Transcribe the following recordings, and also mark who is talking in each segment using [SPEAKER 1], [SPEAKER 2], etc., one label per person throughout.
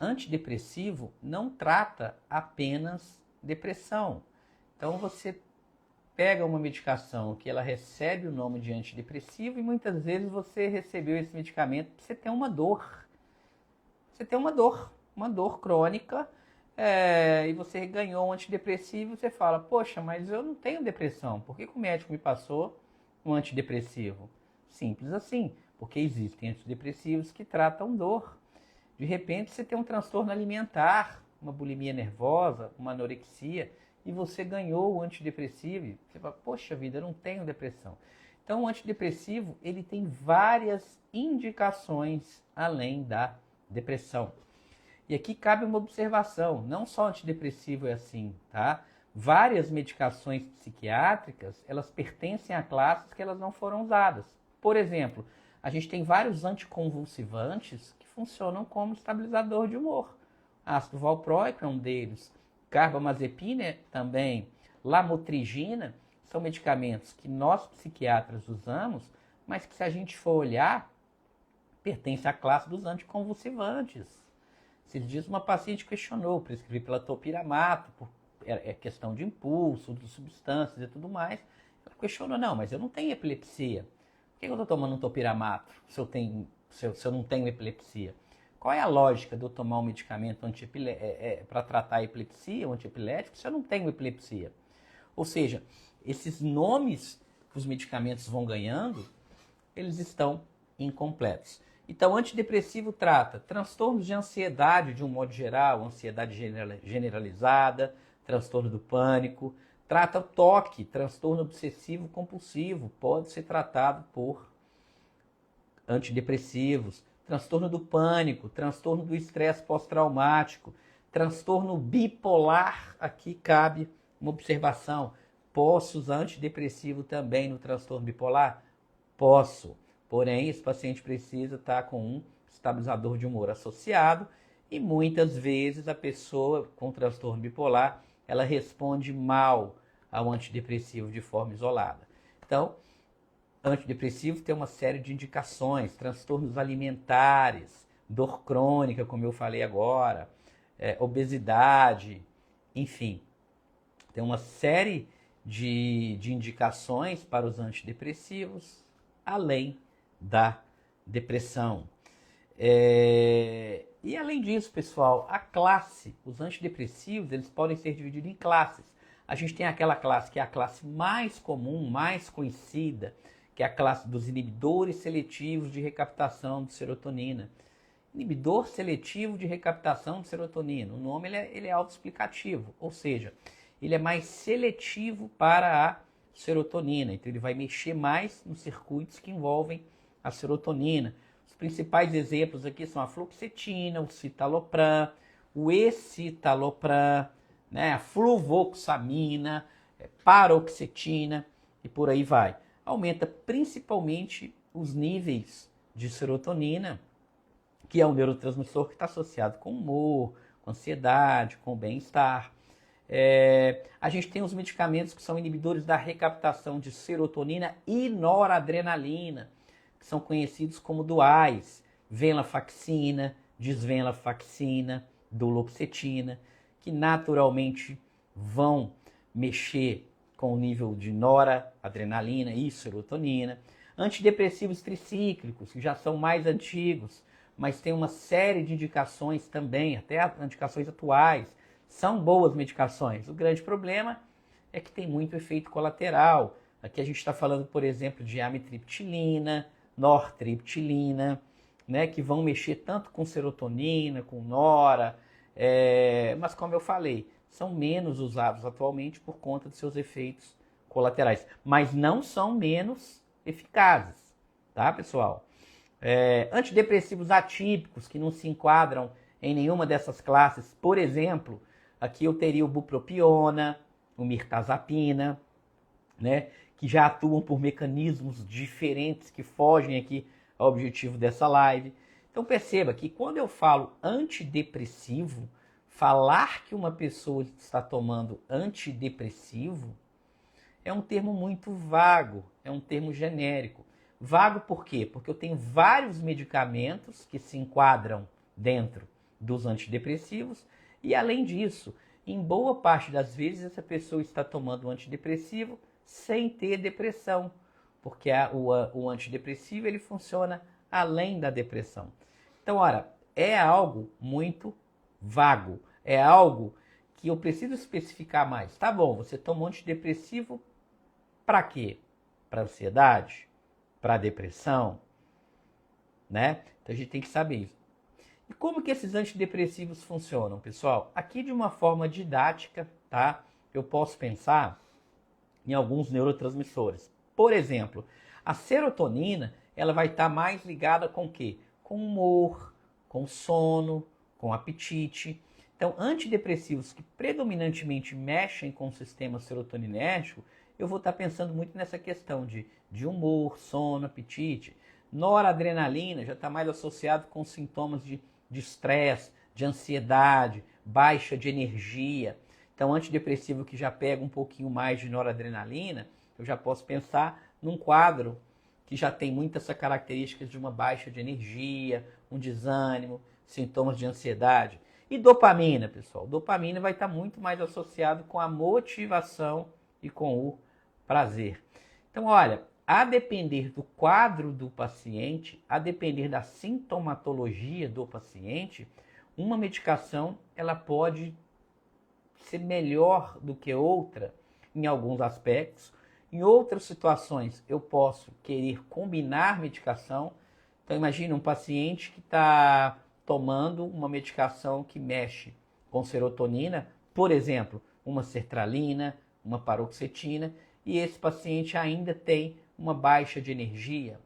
[SPEAKER 1] Antidepressivo não trata apenas depressão. Então você pega uma medicação que ela recebe o nome de antidepressivo e muitas vezes você recebeu esse medicamento para você ter uma dor. Você tem uma dor crônica, e você ganhou um antidepressivo e você fala, poxa, mas eu não tenho depressão, por que o médico me passou um antidepressivo? Simples assim, porque existem antidepressivos que tratam dor. De repente você tem um transtorno alimentar, uma bulimia nervosa, uma anorexia, e você ganhou o antidepressivo, e você fala, poxa vida, eu não tenho depressão. Então o antidepressivo, ele tem várias indicações além da depressão. E aqui cabe uma observação, não só antidepressivo é assim, tá? Várias medicações psiquiátricas, elas pertencem a classes que elas não foram usadas. Por exemplo, a gente tem vários anticonvulsivantes que funcionam como estabilizador de humor. Ácido valproico é um deles, carbamazepina também, lamotrigina, são medicamentos que nós psiquiatras usamos, mas que se a gente for olhar, pertence à classe dos anticonvulsivantes. Esses dias uma paciente questionou, prescrevi pela topiramato, é questão de impulso, de substâncias e tudo mais. Ela questionou, não, mas eu não tenho epilepsia. Por que eu estou tomando um topiramato se eu não tenho epilepsia? Qual é a lógica de eu tomar um medicamento para tratar a epilepsia, um antiepilético, se eu não tenho epilepsia? Ou seja, esses nomes que os medicamentos vão ganhando, eles estão incompletos. Então, antidepressivo trata transtornos de ansiedade de um modo geral, ansiedade generalizada, transtorno do pânico, trata o TOC, transtorno obsessivo compulsivo, pode ser tratado por antidepressivos, transtorno do pânico, transtorno do estresse pós-traumático, transtorno bipolar, aqui cabe uma observação, posso usar antidepressivo também no transtorno bipolar? Posso. Porém, esse paciente precisa estar com um estabilizador de humor associado e muitas vezes a pessoa com transtorno bipolar, ela responde mal ao antidepressivo de forma isolada. Então, antidepressivo tem uma série de indicações, transtornos alimentares, dor crônica, como eu falei agora, obesidade, enfim. Tem uma série de indicações para os antidepressivos, além da depressão. E além disso, pessoal, a classe, os antidepressivos, eles podem ser divididos em classes. A gente tem aquela classe que é a classe mais comum, mais conhecida, que é a classe dos inibidores seletivos de recaptação de serotonina. Inibidor seletivo de recaptação de serotonina. O nome ele é autoexplicativo, ou seja, ele é mais seletivo para a serotonina. Então ele vai mexer mais nos circuitos que envolvem a serotonina. Os principais exemplos aqui são a fluoxetina, o citalopram, o escitalopram, né, a fluvoxamina, paroxetina e por aí vai. Aumenta principalmente os níveis de serotonina, que é um neurotransmissor que está associado com humor, com ansiedade, com bem-estar. A gente tem os medicamentos que são inibidores da recaptação de serotonina e noradrenalina, que são conhecidos como duais, venlafaxina, desvenlafaxina, duloxetina, que naturalmente vão mexer com o nível de noradrenalina e serotonina. Antidepressivos tricíclicos, que já são mais antigos, mas tem uma série de indicações também, até indicações atuais, são boas medicações. O grande problema é que tem muito efeito colateral. Aqui a gente está falando, por exemplo, de amitriptilina, nortriptilina, né, que vão mexer tanto com serotonina, com nora, mas como eu falei, são menos usados atualmente por conta de seus efeitos colaterais, mas não são menos eficazes, tá, pessoal? Antidepressivos atípicos que não se enquadram em nenhuma dessas classes, por exemplo, aqui eu teria o bupropiona, o mirtazapina, né, que já atuam por mecanismos diferentes que fogem aqui ao objetivo dessa live. Então perceba que quando eu falo antidepressivo, falar que uma pessoa está tomando antidepressivo é um termo muito vago, é um termo genérico. Vago por quê? Porque eu tenho vários medicamentos que se enquadram dentro dos antidepressivos. E além disso, em boa parte das vezes essa pessoa está tomando um antidepressivo sem ter depressão, porque o antidepressivo ele funciona além da depressão. Então, ora, é algo muito vago, é algo que eu preciso especificar mais. Tá bom, você toma um antidepressivo para quê? Para ansiedade? Para depressão? Né? Então a gente tem que saber isso. E como que esses antidepressivos funcionam, pessoal? Aqui de uma forma didática, tá? Eu posso pensar em alguns neurotransmissores. Por exemplo, a serotonina, ela vai estar mais ligada com o quê? Com humor, com sono, com apetite. Então, antidepressivos que predominantemente mexem com o sistema serotoninérgico, eu vou estar pensando muito nessa questão de humor, sono, apetite. Noradrenalina já está mais associado com sintomas de estresse, de ansiedade, baixa de energia. Então, antidepressivo que já pega um pouquinho mais de noradrenalina, eu já posso pensar num quadro que já tem muitas essas características de uma baixa de energia, um desânimo, sintomas de ansiedade. E dopamina, pessoal. Dopamina vai estar muito mais associado com a motivação e com o prazer. Então, olha, a depender do quadro do paciente, a depender da sintomatologia do paciente, uma medicação ela pode ser melhor do que outra em alguns aspectos. Em outras situações, eu posso querer combinar medicação. Então, imagine um paciente que está tomando uma medicação que mexe com serotonina, por exemplo, uma sertralina, uma paroxetina, e esse paciente ainda tem uma baixa de energia.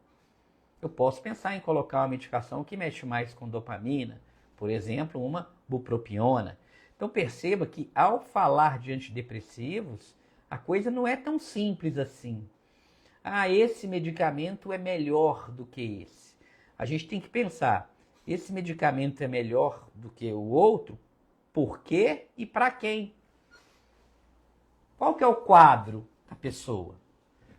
[SPEAKER 1] Eu posso pensar em colocar uma medicação que mexe mais com dopamina, por exemplo, uma bupropiona. Então perceba que ao falar de antidepressivos, a coisa não é tão simples assim. Ah, esse medicamento é melhor do que esse. A gente tem que pensar, esse medicamento é melhor do que o outro? Por quê e para quem? Qual que é o quadro da pessoa?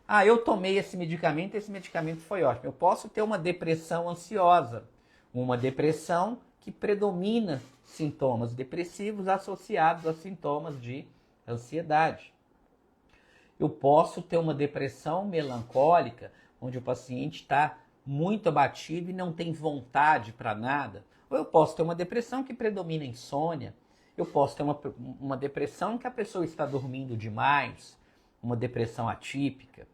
[SPEAKER 1] Ah, eu tomei esse medicamento foi ótimo. Eu posso ter uma depressão ansiosa, uma depressão que predomina sintomas depressivos associados a sintomas de ansiedade. Eu posso ter uma depressão melancólica, onde o paciente está muito abatido e não tem vontade para nada. Ou eu posso ter uma depressão que predomina insônia. Eu posso ter uma depressão que a pessoa está dormindo demais, uma depressão atípica.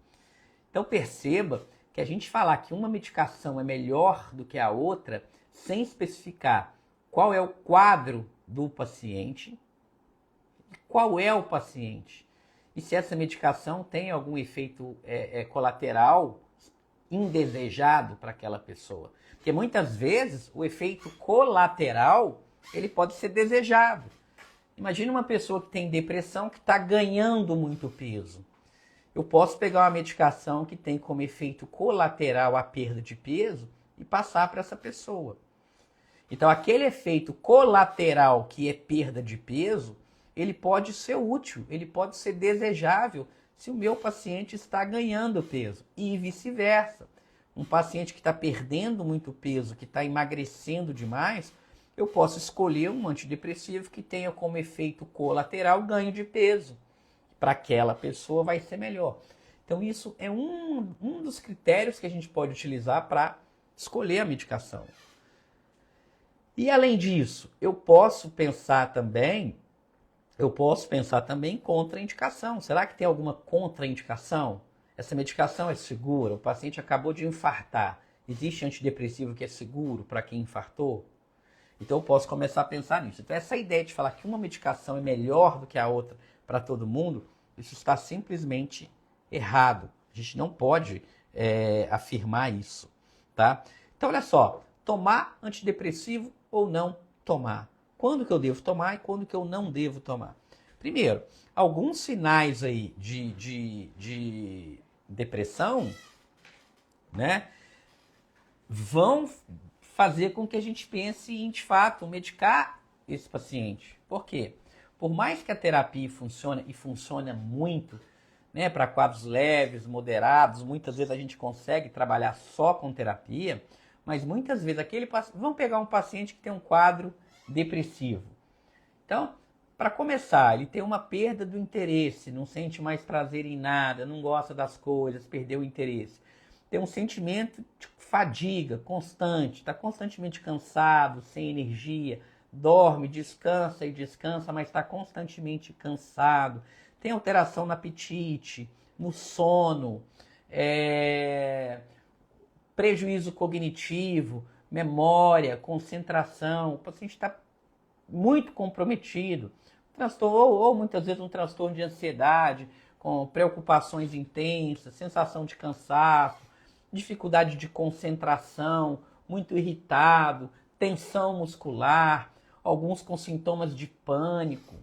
[SPEAKER 1] Então perceba que a gente falar que uma medicação é melhor do que a outra, sem especificar qual é o quadro do paciente, qual é o paciente, e se essa medicação tem algum efeito colateral indesejado para aquela pessoa. Porque muitas vezes o efeito colateral ele pode ser desejado. Imagina uma pessoa que tem depressão que está ganhando muito peso. Eu posso pegar uma medicação que tem como efeito colateral a perda de peso e passar para essa pessoa. Então, aquele efeito colateral que é perda de peso, ele pode ser útil, ele pode ser desejável se o meu paciente está ganhando peso e vice-versa. Um paciente que está perdendo muito peso, que está emagrecendo demais, eu posso escolher um antidepressivo que tenha como efeito colateral ganho de peso. Para aquela pessoa vai ser melhor. Então isso é um dos critérios que a gente pode utilizar para escolher a medicação. E além disso, eu posso pensar também em contraindicação. Será que tem alguma contraindicação? Essa medicação é segura? O paciente acabou de infartar. Existe antidepressivo que é seguro para quem infartou? Então eu posso começar a pensar nisso. Então essa ideia de falar que uma medicação é melhor do que a outra para todo mundo, isso está simplesmente errado. A gente não pode afirmar isso, tá? Então olha só, tomar antidepressivo ou não tomar. Quando que eu devo tomar e quando que eu não devo tomar? Primeiro, alguns sinais aí de depressão, né, vão fazer com que a gente pense em, de fato, medicar esse paciente. Por quê? Por mais que a terapia funcione, e funciona muito, né, para quadros leves, moderados, muitas vezes a gente consegue trabalhar só com terapia, mas muitas vezes vamos pegar um paciente que tem um quadro depressivo? Então, para começar, ele tem uma perda do interesse, não sente mais prazer em nada, não gosta das coisas, perdeu o interesse. Tem um sentimento de fadiga constante, está constantemente cansado, sem energia, dorme, descansa e descansa, mas está constantemente cansado. Tem alteração no apetite, no sono, prejuízo cognitivo, memória, concentração. O paciente está muito comprometido. Transtorno, ou muitas vezes um transtorno de ansiedade, com preocupações intensas, sensação de cansaço, dificuldade de concentração, muito irritado, tensão muscular, alguns com sintomas de pânico.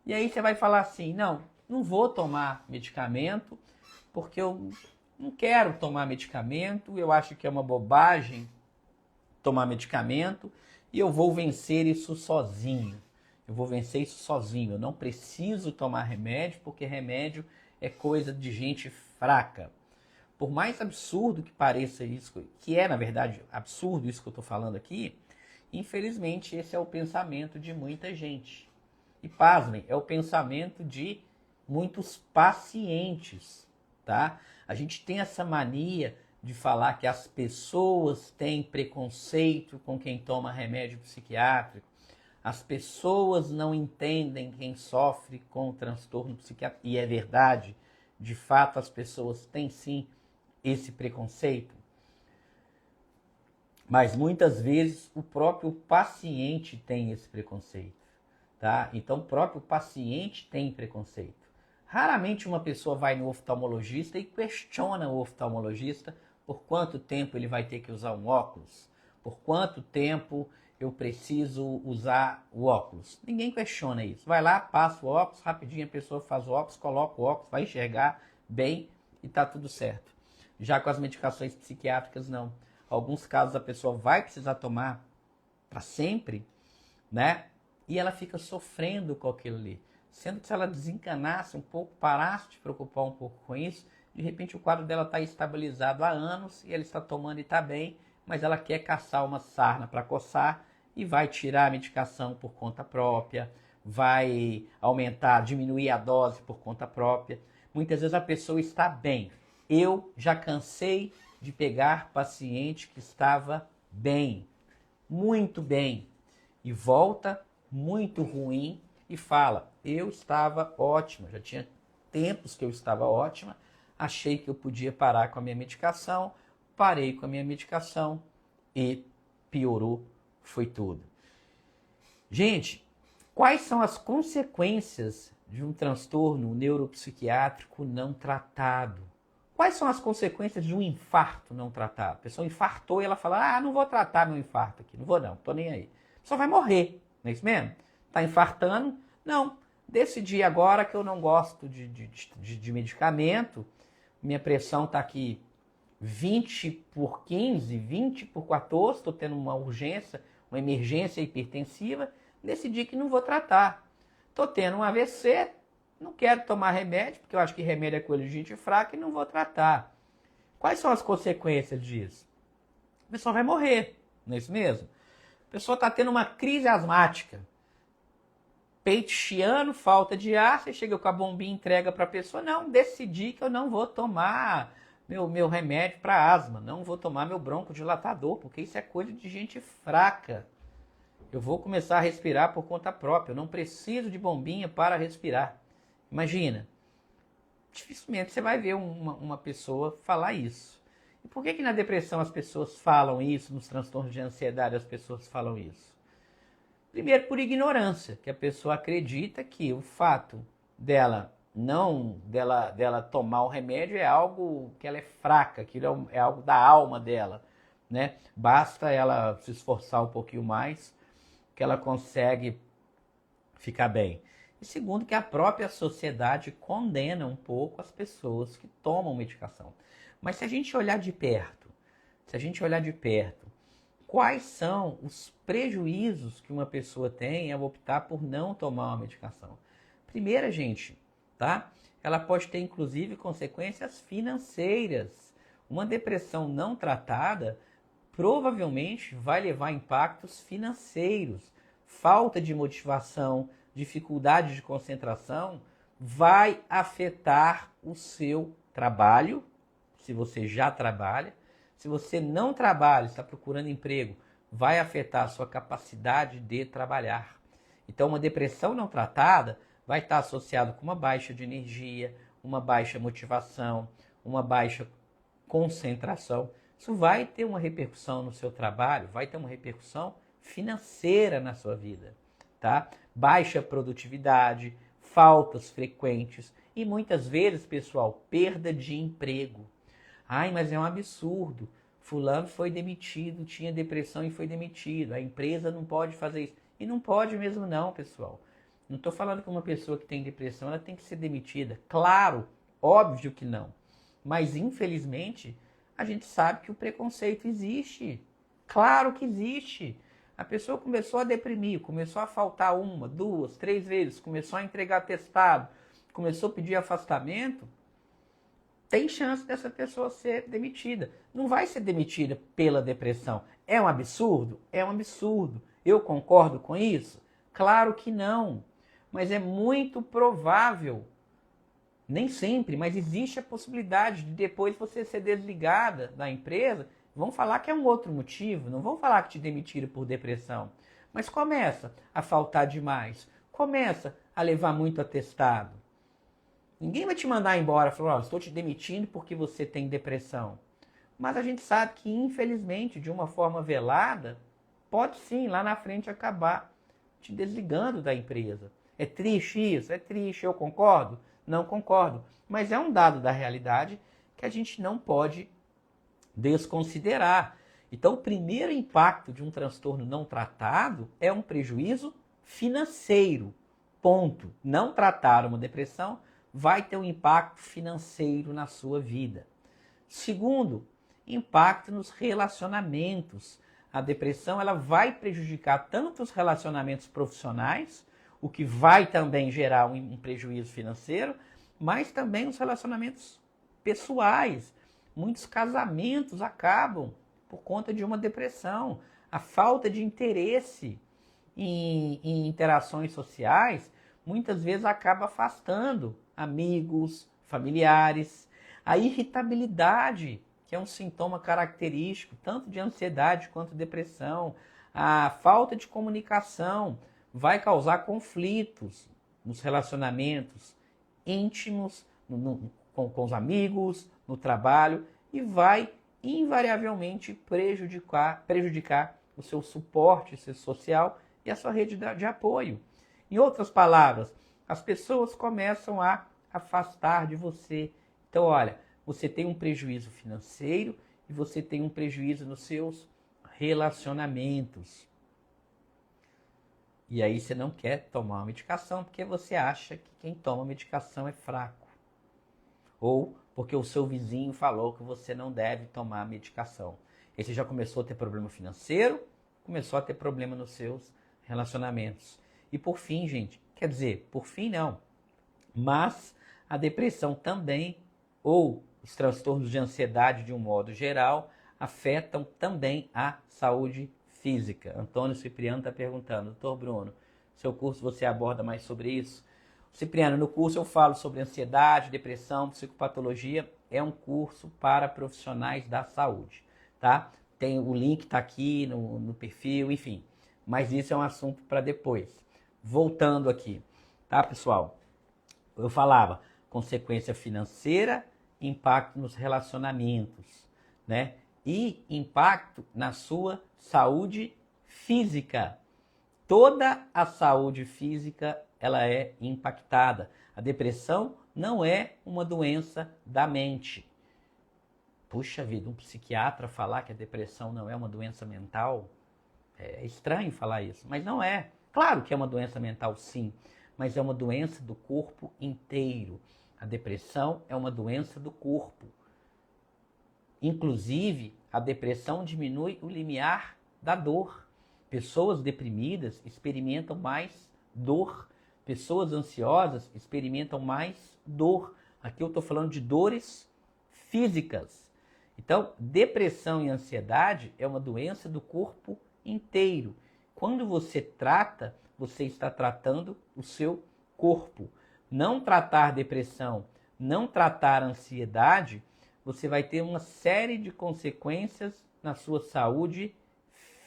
[SPEAKER 1] E aí você vai falar assim, não vou tomar medicamento, porque eu não quero tomar medicamento, eu acho que é uma bobagem tomar medicamento, e eu vou vencer isso sozinho. Eu vou vencer isso sozinho. Eu não preciso tomar remédio, porque remédio é coisa de gente fraca. Por mais absurdo que pareça isso, que é na verdade absurdo isso que eu estou falando aqui, infelizmente esse é o pensamento de muita gente. E pasmem, é o pensamento de muitos pacientes, tá? A gente tem essa mania de falar que as pessoas têm preconceito com quem toma remédio psiquiátrico. As pessoas não entendem quem sofre com transtorno psiquiátrico. E é verdade, de fato as pessoas têm sim esse preconceito. Mas muitas vezes o próprio paciente tem esse preconceito, tá? Então o próprio paciente tem preconceito. Raramente uma pessoa vai no oftalmologista e questiona o oftalmologista por quanto tempo ele vai ter que usar um óculos, por quanto tempo eu preciso usar o óculos. Ninguém questiona isso. Vai lá, passa o óculos, rapidinho a pessoa faz o óculos, coloca o óculos, vai enxergar bem e tá tudo certo. Já com as medicações psiquiátricas, não. Alguns casos a pessoa vai precisar tomar para sempre, né? E ela fica sofrendo com aquilo ali. Sendo que se ela desencanasse um pouco, parasse de se preocupar um pouco com isso, de repente o quadro dela está estabilizado há anos e ela está tomando e está bem, mas ela quer caçar uma sarna para coçar e vai tirar a medicação por conta própria, vai aumentar, diminuir a dose por conta própria. Muitas vezes a pessoa está bem. Eu já cansei de pegar paciente que estava bem, muito bem, e volta muito ruim e fala, eu estava ótima, já tinha tempos que eu estava ótima, achei que eu podia parar com a minha medicação, parei com a minha medicação e piorou, foi tudo. Gente, quais são as consequências de um transtorno neuropsiquiátrico não tratado? Quais são as consequências de um infarto não tratado? A pessoa infartou e ela fala, não vou tratar meu infarto aqui, não vou não, tô nem aí. A pessoa vai morrer, não é isso mesmo? Tá infartando? Não, decidi agora que eu não gosto de medicamento, minha pressão está aqui 20/15, 20/14, estou tendo uma urgência, uma emergência hipertensiva, decidi que não vou tratar. Estou tendo um AVC, não quero tomar remédio, porque eu acho que remédio é coisa de gente fraca e não vou tratar. Quais são as consequências disso? A pessoa vai morrer, não é isso mesmo? A pessoa está tendo uma crise asmática, peito chiando, falta de ar, você chega com a bombinha e entrega para a pessoa, não, decidi que eu não vou tomar meu remédio para asma, não vou tomar meu broncodilatador, porque isso é coisa de gente fraca. Eu vou começar a respirar por conta própria, eu não preciso de bombinha para respirar. Imagina, dificilmente você vai ver uma pessoa falar isso. E por que na depressão as pessoas falam isso, nos transtornos de ansiedade as pessoas falam isso? Primeiro, por ignorância, que a pessoa acredita que o fato dela tomar o remédio é algo que ela é fraca, que é algo da alma dela, né? Basta ela se esforçar um pouquinho mais que ela consegue ficar bem. E segundo, que a própria sociedade condena um pouco as pessoas que tomam medicação. Mas se a gente olhar de perto, quais são os prejuízos que uma pessoa tem ao optar por não tomar uma medicação? Primeira, gente, tá? Ela pode ter inclusive consequências financeiras. Uma depressão não tratada provavelmente vai levar impactos financeiros. falta de motivação, dificuldade de concentração, vai afetar o seu trabalho, se você já trabalha. Se você não trabalha, está procurando emprego, vai afetar a sua capacidade de trabalhar. Então, uma depressão não tratada vai estar associada com uma baixa de energia, uma baixa motivação, uma baixa concentração. Isso vai ter uma repercussão no seu trabalho, vai ter uma repercussão financeira na sua vida, tá? Baixa produtividade, faltas frequentes e muitas vezes, pessoal, perda de emprego. Ai, mas é um absurdo. Fulano foi demitido, tinha depressão e foi demitido. A empresa não pode fazer isso. E não pode mesmo não, pessoal. Não estou falando que uma pessoa que tem depressão ela tem que ser demitida. Claro, óbvio que não. Mas, infelizmente, a gente sabe que o preconceito existe. Claro que existe. A pessoa começou a deprimir, começou a faltar 1, 2, 3 vezes, começou a entregar atestado, começou a pedir afastamento, tem chance dessa pessoa ser demitida. Não vai ser demitida pela depressão. É um absurdo? É um absurdo. Eu concordo com isso? Claro que não. Mas é muito provável, nem sempre, mas existe a possibilidade de depois você ser desligada da empresa. Vão falar que é um outro motivo, não vão falar que te demitiram por depressão. Mas começa a faltar demais, começa a levar muito atestado. Ninguém vai te mandar embora, falar, estou te demitindo porque você tem depressão. Mas a gente sabe que, infelizmente, de uma forma velada, pode sim, lá na frente, acabar te desligando da empresa. É triste isso? É triste, eu concordo? Não concordo. Mas é um dado da realidade que a gente não pode desconsiderar. Então, o primeiro impacto de um transtorno não tratado é um prejuízo financeiro. Ponto. Não tratar uma depressão vai ter um impacto financeiro na sua vida. Segundo, impacto nos relacionamentos. A depressão ela vai prejudicar tanto os relacionamentos profissionais, o que vai também gerar um prejuízo financeiro, mas também os relacionamentos pessoais. Muitos casamentos acabam por conta de uma depressão. A falta de interesse em interações sociais muitas vezes acaba afastando amigos, familiares. A irritabilidade, que é um sintoma característico tanto de ansiedade quanto depressão. A falta de comunicação vai causar conflitos nos relacionamentos íntimos, com os amigos, no trabalho, e vai invariavelmente prejudicar o seu suporte social e a sua rede de apoio. Em outras palavras, as pessoas começam a afastar de você. Então, olha, você tem um prejuízo financeiro e você tem um prejuízo nos seus relacionamentos. E aí você não quer tomar uma medicação porque você acha que quem toma medicação é fraco. Ou porque o seu vizinho falou que você não deve tomar medicação. E você já começou a ter problema financeiro, começou a ter problema nos seus relacionamentos. E por fim, gente, quer dizer, por fim não, mas a depressão também, ou os transtornos de ansiedade de um modo geral, afetam também a saúde física. Antônio Cipriano está perguntando, doutor Bruno, seu curso você aborda mais sobre isso? Cipriano, no curso eu falo sobre ansiedade, depressão, psicopatologia, é um curso para profissionais da saúde, tá? Tem o link, está aqui no perfil, enfim, mas isso é um assunto para depois. Voltando aqui, tá, pessoal? Eu falava consequência financeira, impacto nos relacionamentos, né? E impacto na sua saúde física. Toda a saúde física ela é impactada. A depressão não é uma doença da mente. Puxa vida, um psiquiatra falar que a depressão não é uma doença mental, é estranho falar isso, mas não é. Claro que é uma doença mental, sim, mas é uma doença do corpo inteiro. A depressão é uma doença do corpo. Inclusive, a depressão diminui o limiar da dor. Pessoas deprimidas experimentam mais dor. Pessoas ansiosas experimentam mais dor. Aqui eu estou falando de dores físicas. Então, depressão e ansiedade é uma doença do corpo inteiro. quando você trata, você está tratando o seu corpo. Não tratar depressão, não tratar ansiedade, você vai ter uma série de consequências na sua saúde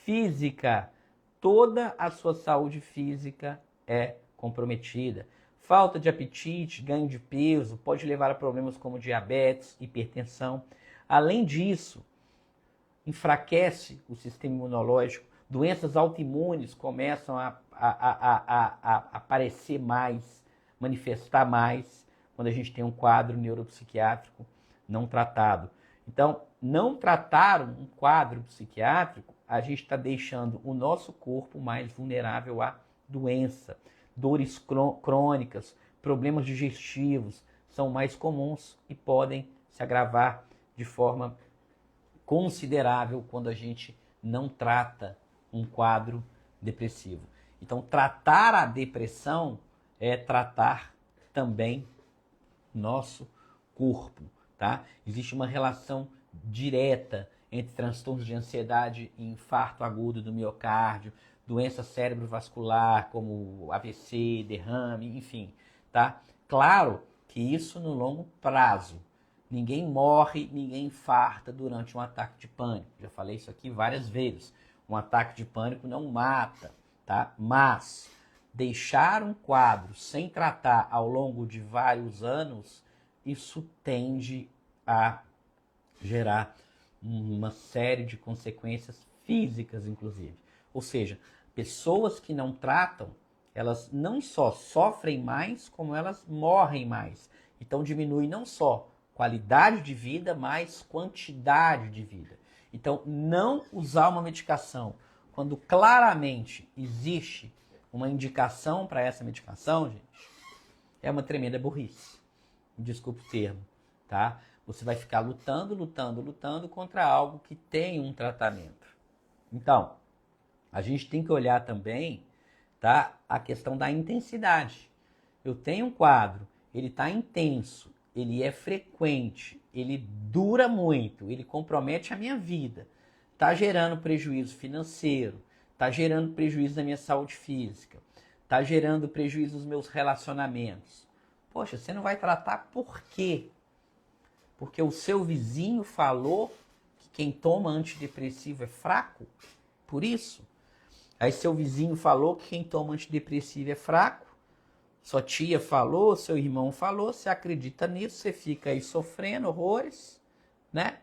[SPEAKER 1] física. Toda a sua saúde física é comprometida. Falta de apetite, ganho de peso, pode levar a problemas como diabetes, hipertensão. Além disso, enfraquece o sistema imunológico, doenças autoimunes começam a aparecer mais, manifestar mais, quando a gente tem um quadro neuropsiquiátrico não tratado. Então, não tratar um quadro psiquiátrico, a gente está deixando o nosso corpo mais vulnerável à doença. Dores crônicas, problemas digestivos são mais comuns e podem se agravar de forma considerável quando a gente não trata um quadro depressivo. Então, tratar a depressão é tratar também nosso corpo, tá? Existe uma relação direta entre transtornos de ansiedade e infarto agudo do miocárdio, doença cerebrovascular como AVC, derrame, enfim, tá? Claro que isso no longo prazo. Ninguém morre, ninguém infarta durante um ataque de pânico. Já falei isso aqui várias vezes. Um ataque de pânico não mata, tá? Mas deixar um quadro sem tratar ao longo de vários anos, isso tende a gerar uma série de consequências físicas, inclusive. Ou seja, pessoas que não tratam, elas não só sofrem mais, como elas morrem mais. Então diminui não só qualidade de vida, mas quantidade de vida. Então, não usar uma medicação quando claramente existe uma indicação para essa medicação, gente, é uma tremenda burrice. Desculpe o termo, tá? Você vai ficar lutando contra algo que tem um tratamento. Então, a gente tem que olhar também, tá, a questão da intensidade. Eu tenho um quadro, ele está intenso, ele é frequente, ele dura muito, ele compromete a minha vida, está gerando prejuízo financeiro, está gerando prejuízo na minha saúde física, está gerando prejuízo nos meus relacionamentos. Poxa, você não vai tratar por quê? Porque o seu vizinho falou que quem toma antidepressivo é fraco? Por isso? Aí seu vizinho falou que quem toma antidepressivo é fraco? Sua tia falou, seu irmão falou, você acredita nisso, você fica aí sofrendo horrores, né?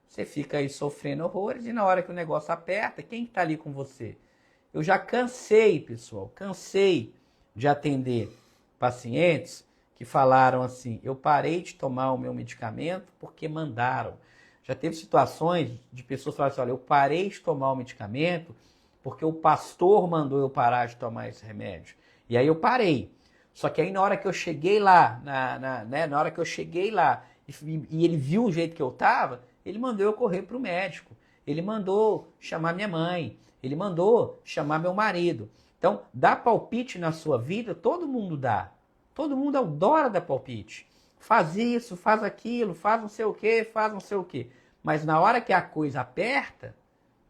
[SPEAKER 1] Você fica aí sofrendo horrores e na hora que o negócio aperta, quem está ali com você? Eu já cansei, pessoal, cansei de atender pacientes que falaram assim, eu parei de tomar o meu medicamento porque mandaram. Já teve situações de pessoas falarem assim, olha, eu parei de tomar o medicamento porque o pastor mandou eu parar de tomar esse remédio. E aí eu parei. Só que aí na hora que eu cheguei lá, na hora que eu cheguei lá e ele viu o jeito que eu tava, ele mandou eu correr para o médico. Ele mandou chamar minha mãe. Ele mandou chamar meu marido. Então, dar palpite na sua vida, todo mundo dá. Todo mundo adora dar palpite. Faz isso, faz aquilo, faz não sei o quê, faz não sei o quê. Mas na hora que a coisa aperta,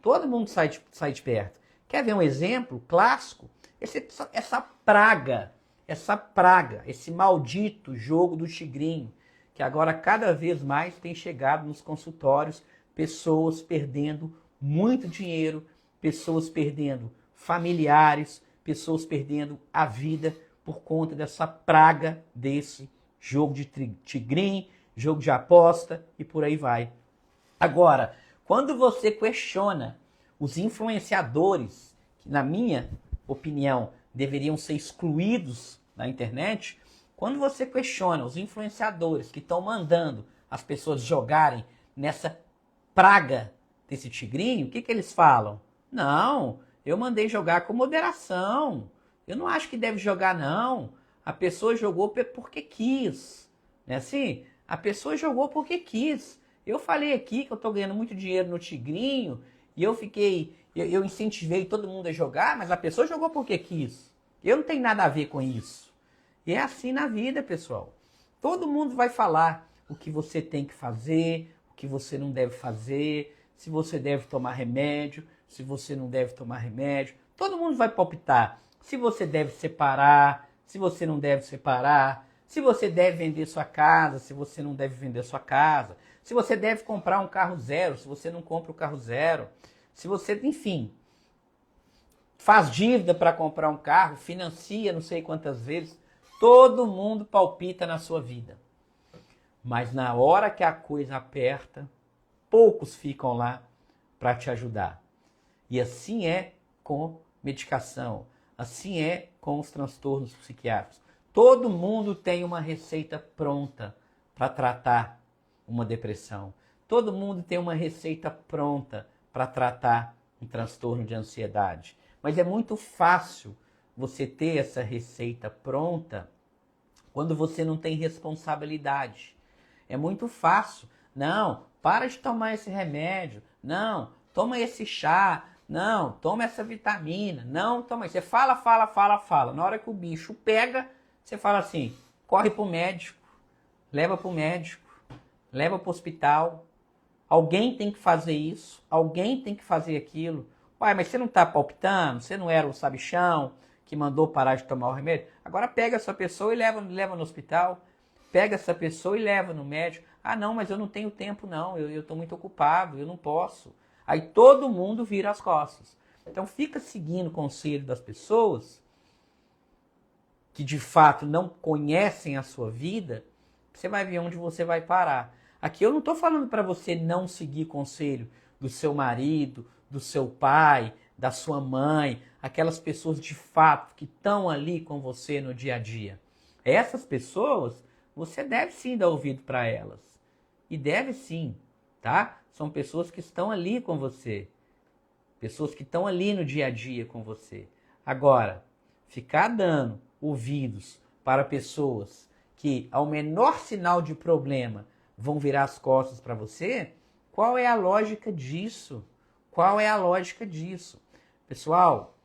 [SPEAKER 1] todo mundo sai de perto. Quer ver um exemplo clássico? Essa praga, esse maldito jogo do tigrinho, que agora cada vez mais tem chegado nos consultórios, pessoas perdendo muito dinheiro, pessoas perdendo familiares, pessoas perdendo a vida por conta dessa praga desse jogo de tigrinho, jogo de aposta e por aí vai. Agora, quando você questiona os influenciadores, que na minha opinião deveriam ser excluídos da internet, quando você questiona os influenciadores que estão mandando as pessoas jogarem nessa praga desse tigrinho, o que eles falam? Não, eu mandei jogar com moderação. Eu não acho que deve jogar, não. A pessoa jogou porque quis. Não é assim? A pessoa jogou porque quis. Eu falei aqui que eu estou ganhando muito dinheiro no tigrinho e eu incentivei todo mundo a jogar, mas a pessoa jogou porque quis. Eu não tenho nada a ver com isso. E é assim na vida, pessoal. Todo mundo vai falar o que você tem que fazer, o que você não deve fazer, se você deve tomar remédio, se você não deve tomar remédio. Todo mundo vai palpitar. Se você deve separar, se você não deve separar, se você deve vender sua casa, se você não deve vender sua casa, se você deve comprar um carro zero, se você não compra o carro zero, se você, enfim, faz dívida para comprar um carro, financia não sei quantas vezes, todo mundo palpita na sua vida. Mas na hora que a coisa aperta, poucos ficam lá para te ajudar. E assim é com medicação, assim é com os transtornos psiquiátricos. Todo mundo tem uma receita pronta para tratar uma depressão. Todo mundo tem uma receita pronta para tratar um transtorno de ansiedade. Mas é muito fácil você ter essa receita pronta quando você não tem responsabilidade. É muito fácil. Não, para de tomar esse remédio. Não, toma esse chá. Não, toma essa vitamina. Não, toma isso. Você fala. Na hora que o bicho pega, você fala assim, corre pro médico, leva pro médico, leva pro hospital. Alguém tem que fazer isso, alguém tem que fazer aquilo. Uai, mas você não tá palpitando? Você não era o sabichão que mandou parar de tomar o remédio? Agora pega essa pessoa e leva no hospital. Pega essa pessoa e leva no médico. Ah, não, mas eu não tenho tempo não, eu tô muito ocupado, eu não posso. Aí todo mundo vira as costas. Então fica seguindo o conselho das pessoas que de fato não conhecem a sua vida, você vai ver onde você vai parar. Aqui eu não estou falando para você não seguir conselho do seu marido, do seu pai, da sua mãe, aquelas pessoas de fato que estão ali com você no dia a dia. Essas pessoas, você deve sim dar ouvido para elas. E deve sim, tá? São pessoas que estão ali com você. Pessoas que estão ali no dia a dia com você. Agora, ficar dando ouvidos para pessoas que, ao menor sinal de problema, vão virar as costas para você, qual é a lógica disso? Qual é a lógica disso? Pessoal,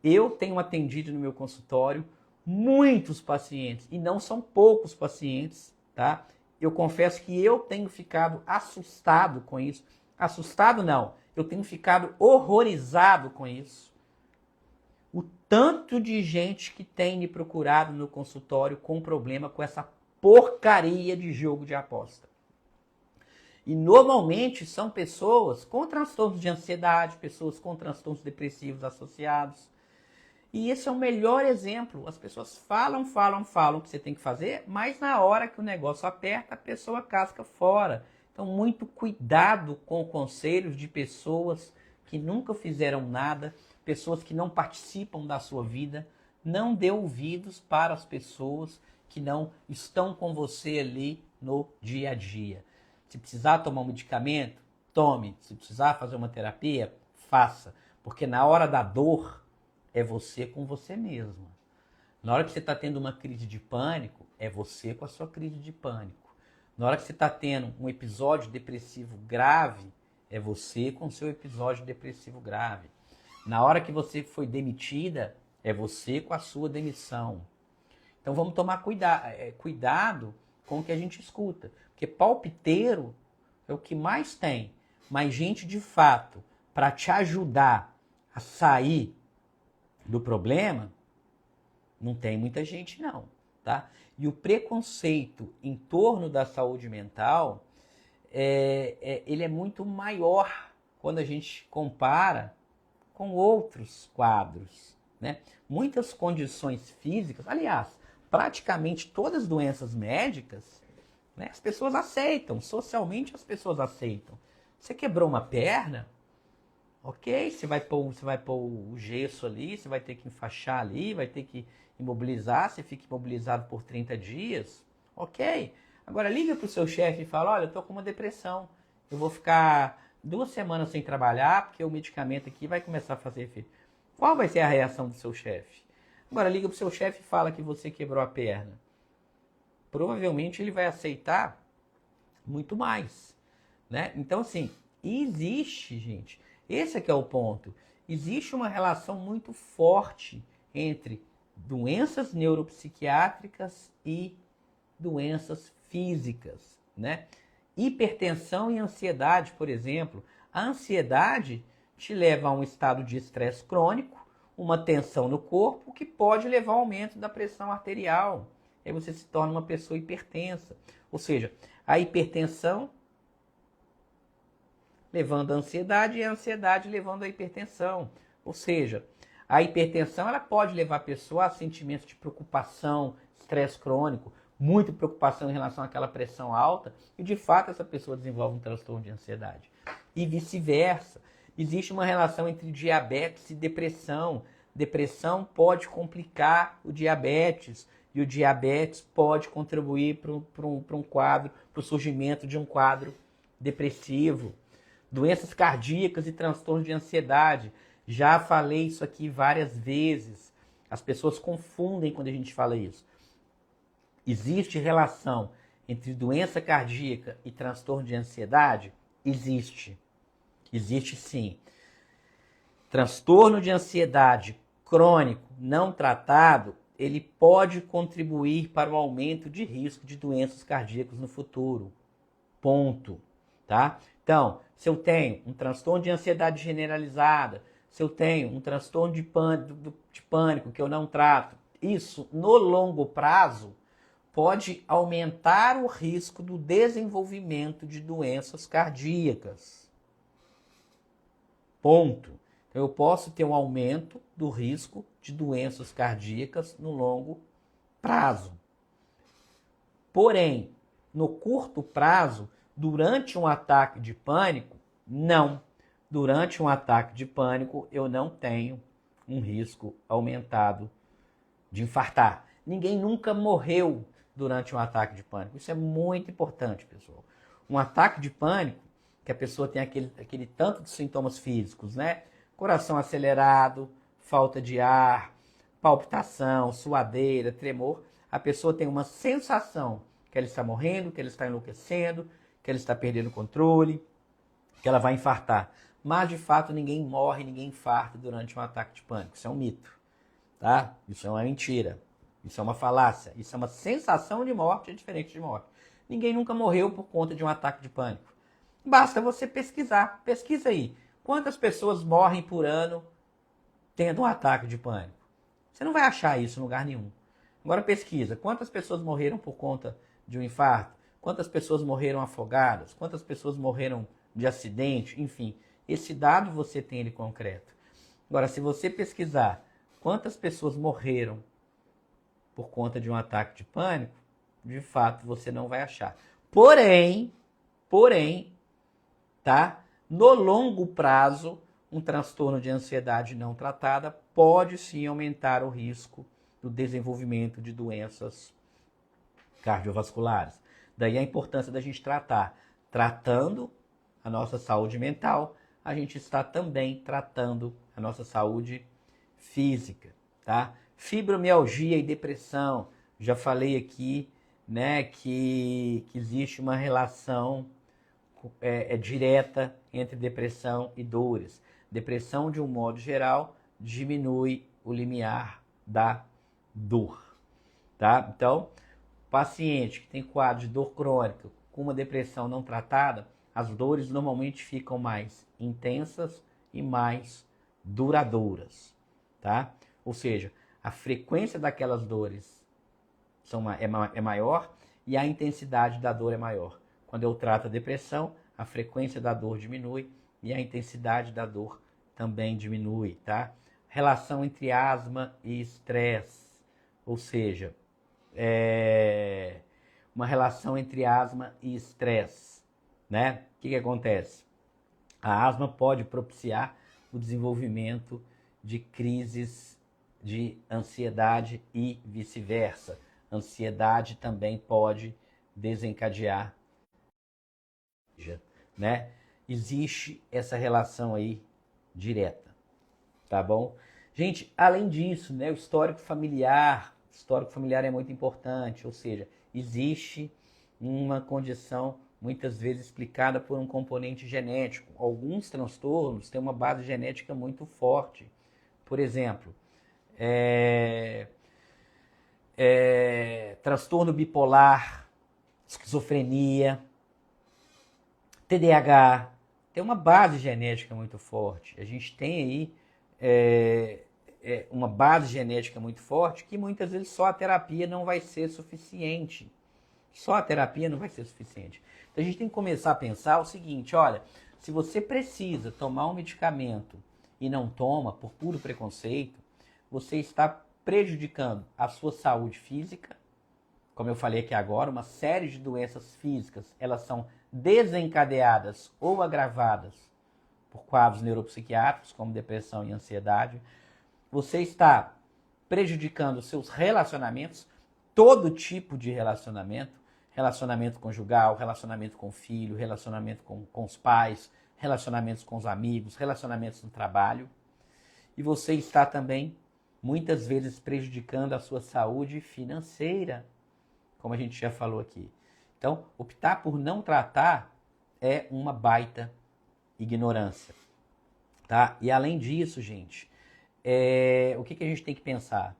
[SPEAKER 1] eu tenho atendido no meu consultório muitos pacientes, e não são poucos pacientes, tá? Eu confesso que eu tenho ficado assustado com isso. Assustado não, eu tenho ficado horrorizado com isso. O tanto de gente que tem me procurado no consultório com problema com essa porcaria de jogo de aposta. E normalmente são pessoas com transtornos de ansiedade, pessoas com transtornos depressivos associados. E esse é o melhor exemplo. As pessoas falam o que você tem que fazer, mas na hora que o negócio aperta, a pessoa casca fora. Então, muito cuidado com conselhos de pessoas que nunca fizeram nada, pessoas que não participam da sua vida. Não dê ouvidos para as pessoas que não estão com você ali no dia a dia. Se precisar tomar um medicamento, tome. Se precisar fazer uma terapia, faça. Porque na hora da dor, é você com você mesmo. Na hora que você está tendo uma crise de pânico, é você com a sua crise de pânico. Na hora que você está tendo um episódio depressivo grave, é você com o seu episódio depressivo grave. Na hora que você foi demitida, é você com a sua demissão. Então vamos tomar cuidado com o que a gente escuta. Porque palpiteiro é o que mais tem. Mas gente de fato, para te ajudar a sair do problema, não tem muita gente não, tá? E o preconceito em torno da saúde mental, ele é muito maior quando a gente compara com outros quadros, né? Muitas condições físicas, aliás, praticamente todas as doenças médicas, né, as pessoas aceitam, socialmente as pessoas aceitam. Você quebrou uma perna, ok, você vai pôr o gesso ali, você vai ter que enfaixar ali, vai ter que imobilizar, você fica imobilizado por 30 dias, ok. Agora liga para o seu chefe e fala, olha, eu estou com uma depressão, eu vou ficar 2 semanas sem trabalhar, porque o medicamento aqui vai começar a fazer efeito. Qual vai ser a reação do seu chefe? Agora liga para o seu chefe e fala que você quebrou a perna. Provavelmente ele vai aceitar muito mais, né? Então assim, existe, gente, esse aqui é o ponto. Existe uma relação muito forte entre doenças neuropsiquiátricas e doenças físicas, né? Hipertensão e ansiedade, por exemplo. A ansiedade te leva a um estado de estresse crônico. uma tensão no corpo que pode levar ao aumento da pressão arterial. Aí você se torna uma pessoa hipertensa. Ou seja, a hipertensão levando à ansiedade e a ansiedade levando à hipertensão. Ou seja, a hipertensão ela pode levar a pessoa a sentimentos de preocupação, estresse crônico, muita preocupação em relação àquela pressão alta e de fato essa pessoa desenvolve um transtorno de ansiedade. E vice-versa. Existe uma relação entre diabetes e depressão. Depressão pode complicar o diabetes e o diabetes pode contribuir para um quadro, para o surgimento de um quadro depressivo. Doenças cardíacas e transtornos de ansiedade. Já falei isso aqui várias vezes. As pessoas confundem quando a gente fala isso. Existe relação entre doença cardíaca e transtorno de ansiedade? Existe. Existe sim. Transtorno de ansiedade crônico não tratado, ele pode contribuir para o aumento de risco de doenças cardíacas no futuro. Ponto. Tá? Então, se eu tenho um transtorno de ansiedade generalizada, se eu tenho um transtorno de pânico que eu não trato, isso no longo prazo pode aumentar o risco do desenvolvimento de doenças cardíacas. Ponto. Então, eu posso ter um aumento do risco de doenças cardíacas no longo prazo. Porém, no curto prazo, durante um ataque de pânico, não. Durante um ataque de pânico, eu não tenho um risco aumentado de infartar. Ninguém nunca morreu durante um ataque de pânico. Isso é muito importante, pessoal. Um ataque de pânico, que a pessoa tem aquele tanto de sintomas físicos, né? Coração acelerado, falta de ar, palpitação, suadeira, tremor. A pessoa tem uma sensação que ela está morrendo, que ela está enlouquecendo, que ela está perdendo o controle, que ela vai infartar. Mas, de fato, ninguém morre, ninguém infarta durante um ataque de pânico. Isso é um mito, tá? Isso é uma mentira. Isso é uma falácia. Isso é uma sensação de morte, é diferente de morte. Ninguém nunca morreu por conta de um ataque de pânico. Basta você pesquisar. Pesquisa aí. Quantas pessoas morrem por ano tendo um ataque de pânico? Você não vai achar isso em lugar nenhum. Agora pesquisa. Quantas pessoas morreram por conta de um infarto? Quantas pessoas morreram afogadas? Quantas pessoas morreram de acidente? Enfim, esse dado você tem ele concreto. Agora, se você pesquisar quantas pessoas morreram por conta de um ataque de pânico, de fato você não vai achar. Porém, tá? No longo prazo, um transtorno de ansiedade não tratada pode sim aumentar o risco do desenvolvimento de doenças cardiovasculares. Daí a importância da gente tratar. Tratando a nossa saúde mental, a gente está também tratando a nossa saúde física, tá? Fibromialgia e depressão. Já falei aqui, né, que existe uma relação direta entre depressão e dores. Depressão, de um modo geral, diminui o limiar da dor, tá? Então, paciente que tem quadro de dor crônica com uma depressão não tratada, as dores normalmente ficam mais intensas e mais duradouras, tá? Ou seja, a frequência daquelas dores é maior e a intensidade da dor é maior. Quando eu trato a depressão, a frequência da dor diminui e a intensidade da dor também diminui, tá? Relação entre asma e estresse, ou seja, uma relação entre asma e estresse, né? O que acontece? A asma pode propiciar o desenvolvimento de crises de ansiedade e vice-versa. Ansiedade também pode desencadear, né? Existe essa relação aí direta, tá bom? Gente, além disso, né, o histórico familiar é muito importante, ou seja, existe uma condição muitas vezes explicada por um componente genético. Alguns transtornos têm uma base genética muito forte. Por exemplo, transtorno bipolar, esquizofrenia, TDAH, tem uma base genética muito forte. A gente tem aí uma base genética muito forte, que muitas vezes só a terapia não vai ser suficiente. Só a terapia não vai ser suficiente. Então a gente tem que começar a pensar o seguinte, olha, se você precisa tomar um medicamento e não toma por puro preconceito, você está prejudicando a sua saúde física. Como eu falei aqui agora, uma série de doenças físicas, elas são desencadeadas ou agravadas por quadros neuropsiquiátricos, como depressão e ansiedade. Você está prejudicando os seus relacionamentos, todo tipo de relacionamento, relacionamento conjugal, relacionamento com o filho, relacionamento com os pais, relacionamentos com os amigos, relacionamentos no trabalho. E você está também, muitas vezes, prejudicando a sua saúde financeira, como a gente já falou aqui. Então, optar por não tratar é uma baita ignorância. Tá? E além disso, gente, o que a gente tem que pensar?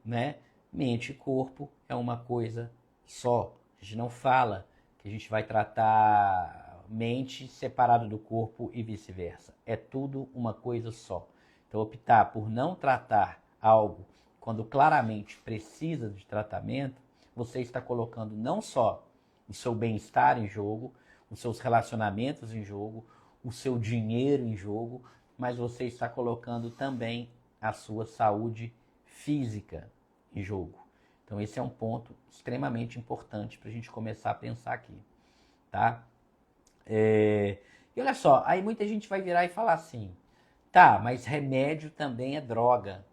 [SPEAKER 1] Né? Mente e corpo é uma coisa só. A gente não fala que a gente vai tratar mente separado do corpo e vice-versa. É tudo uma coisa só. Então, optar por não tratar algo quando claramente precisa de tratamento, você está colocando não só o seu bem-estar em jogo, os seus relacionamentos em jogo, o seu dinheiro em jogo, mas você está colocando também a sua saúde física em jogo. Então esse é um ponto extremamente importante para a gente começar a pensar aqui, tá? E olha só, aí muita gente vai virar e falar assim, tá, mas remédio também é droga.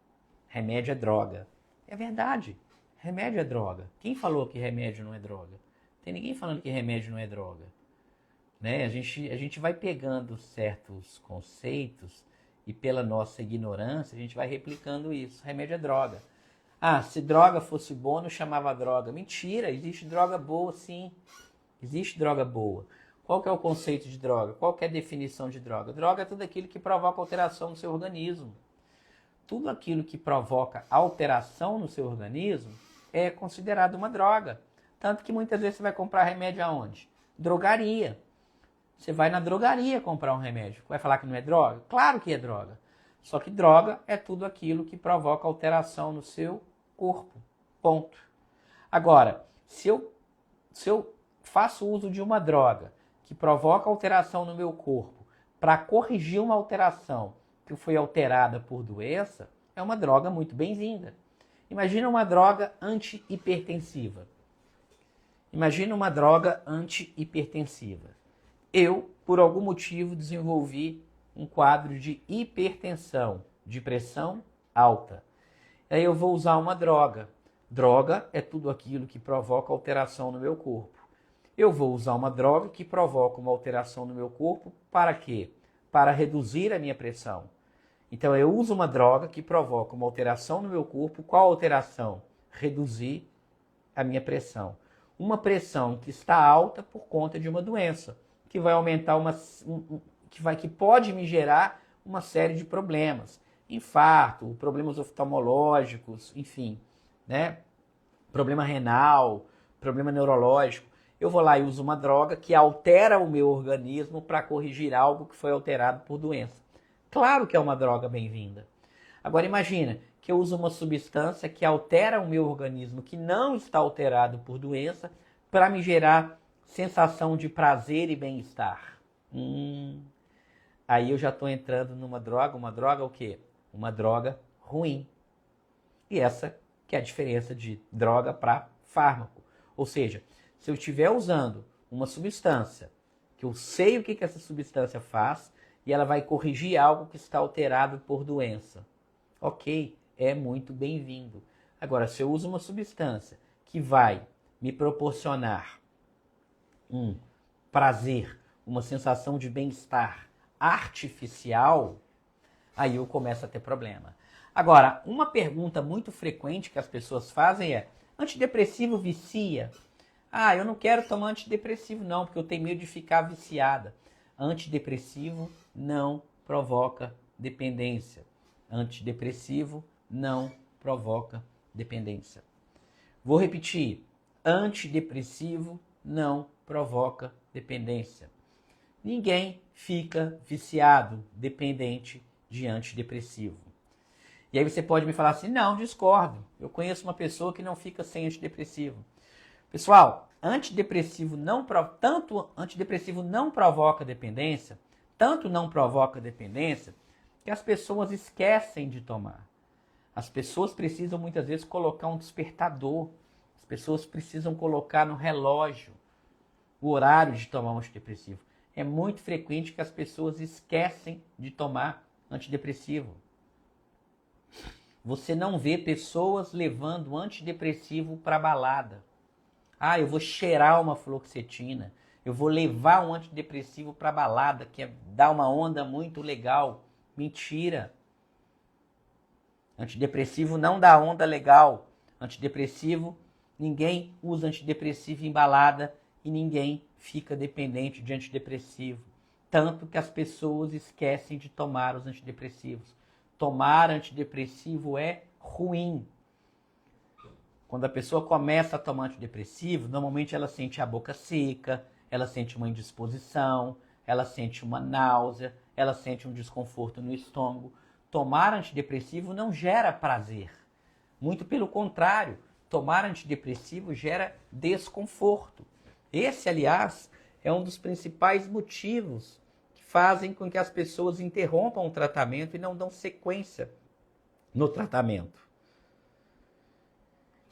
[SPEAKER 1] Remédio é droga. É verdade, remédio é droga. Quem falou que remédio não é droga? Tem ninguém falando que remédio não é droga. Né? A gente vai pegando certos conceitos e pela nossa ignorância a gente vai replicando isso. Remédio é droga. Ah, se droga fosse boa, não chamava droga. Mentira, existe droga boa, sim. Existe droga boa. Qual que é o conceito de droga? Qual que é a definição de droga? Droga é tudo aquilo que provoca alteração no seu organismo. Tudo aquilo que provoca alteração no seu organismo é considerado uma droga. Tanto que muitas vezes você vai comprar remédio aonde? Drogaria. Você vai na drogaria comprar um remédio. Vai falar que não é droga? Claro que é droga. Só que droga é tudo aquilo que provoca alteração no seu corpo. Ponto. Agora, se eu faço uso de uma droga que provoca alteração no meu corpo para corrigir uma alteração que foi alterada por doença, é uma droga muito bem-vinda. Imagina uma droga antihipertensiva. Imagina uma droga antihipertensiva. Eu, por algum motivo, desenvolvi um quadro de hipertensão, de pressão alta. Aí eu vou usar uma droga. Droga é tudo aquilo que provoca alteração no meu corpo. Eu vou usar uma droga que provoca uma alteração no meu corpo para quê? Para reduzir a minha pressão. Então eu uso uma droga que provoca uma alteração no meu corpo. Qual alteração? Reduzir a minha pressão. Uma pressão que está alta por conta de uma doença, que vai aumentar que pode me gerar uma série de problemas. Infarto, problemas oftalmológicos, enfim, né? Problema renal, problema neurológico. Eu vou lá e uso uma droga que altera o meu organismo para corrigir algo que foi alterado por doença. Claro que é uma droga bem-vinda. Agora imagina que eu uso uma substância que altera o meu organismo, que não está alterado por doença, para me gerar sensação de prazer e bem-estar. Aí eu já estou entrando numa droga o quê? Uma droga ruim. E essa que é a diferença de droga para fármaco. Ou seja, se eu estiver usando uma substância, que eu sei o que essa substância faz, e ela vai corrigir algo que está alterado por doença. Ok, é muito bem-vindo. Agora, se eu uso uma substância que vai me proporcionar um prazer, uma sensação de bem-estar artificial, aí eu começo a ter problema. Agora, uma pergunta muito frequente que as pessoas fazem é: antidepressivo vicia? Ah, eu não quero tomar antidepressivo não, porque eu tenho medo de ficar viciada. Antidepressivo não provoca dependência. Antidepressivo não provoca dependência. Vou repetir. Antidepressivo não provoca dependência. Ninguém fica viciado, dependente de antidepressivo. E aí você pode me falar assim, não, discordo. Eu conheço uma pessoa que não fica sem antidepressivo. Pessoal, tanto antidepressivo não provoca dependência, tanto não provoca dependência, que as pessoas esquecem de tomar. As pessoas precisam muitas vezes colocar um despertador. As pessoas precisam colocar no relógio o horário de tomar um antidepressivo. É muito frequente que as pessoas esquecem de tomar antidepressivo. Você não vê pessoas levando antidepressivo para balada. Ah, eu vou cheirar uma fluoxetina. Eu vou levar um antidepressivo para balada, que dá uma onda muito legal. Mentira. Antidepressivo não dá onda legal. Antidepressivo, ninguém usa antidepressivo em balada e ninguém fica dependente de antidepressivo. Tanto que as pessoas esquecem de tomar os antidepressivos. Tomar antidepressivo é ruim. Quando a pessoa começa a tomar antidepressivo, normalmente ela sente a boca seca, ela sente uma indisposição, ela sente uma náusea, ela sente um desconforto no estômago. Tomar antidepressivo não gera prazer. Muito pelo contrário, tomar antidepressivo gera desconforto. Esse, aliás, é um dos principais motivos que fazem com que as pessoas interrompam o tratamento e não dão sequência no tratamento.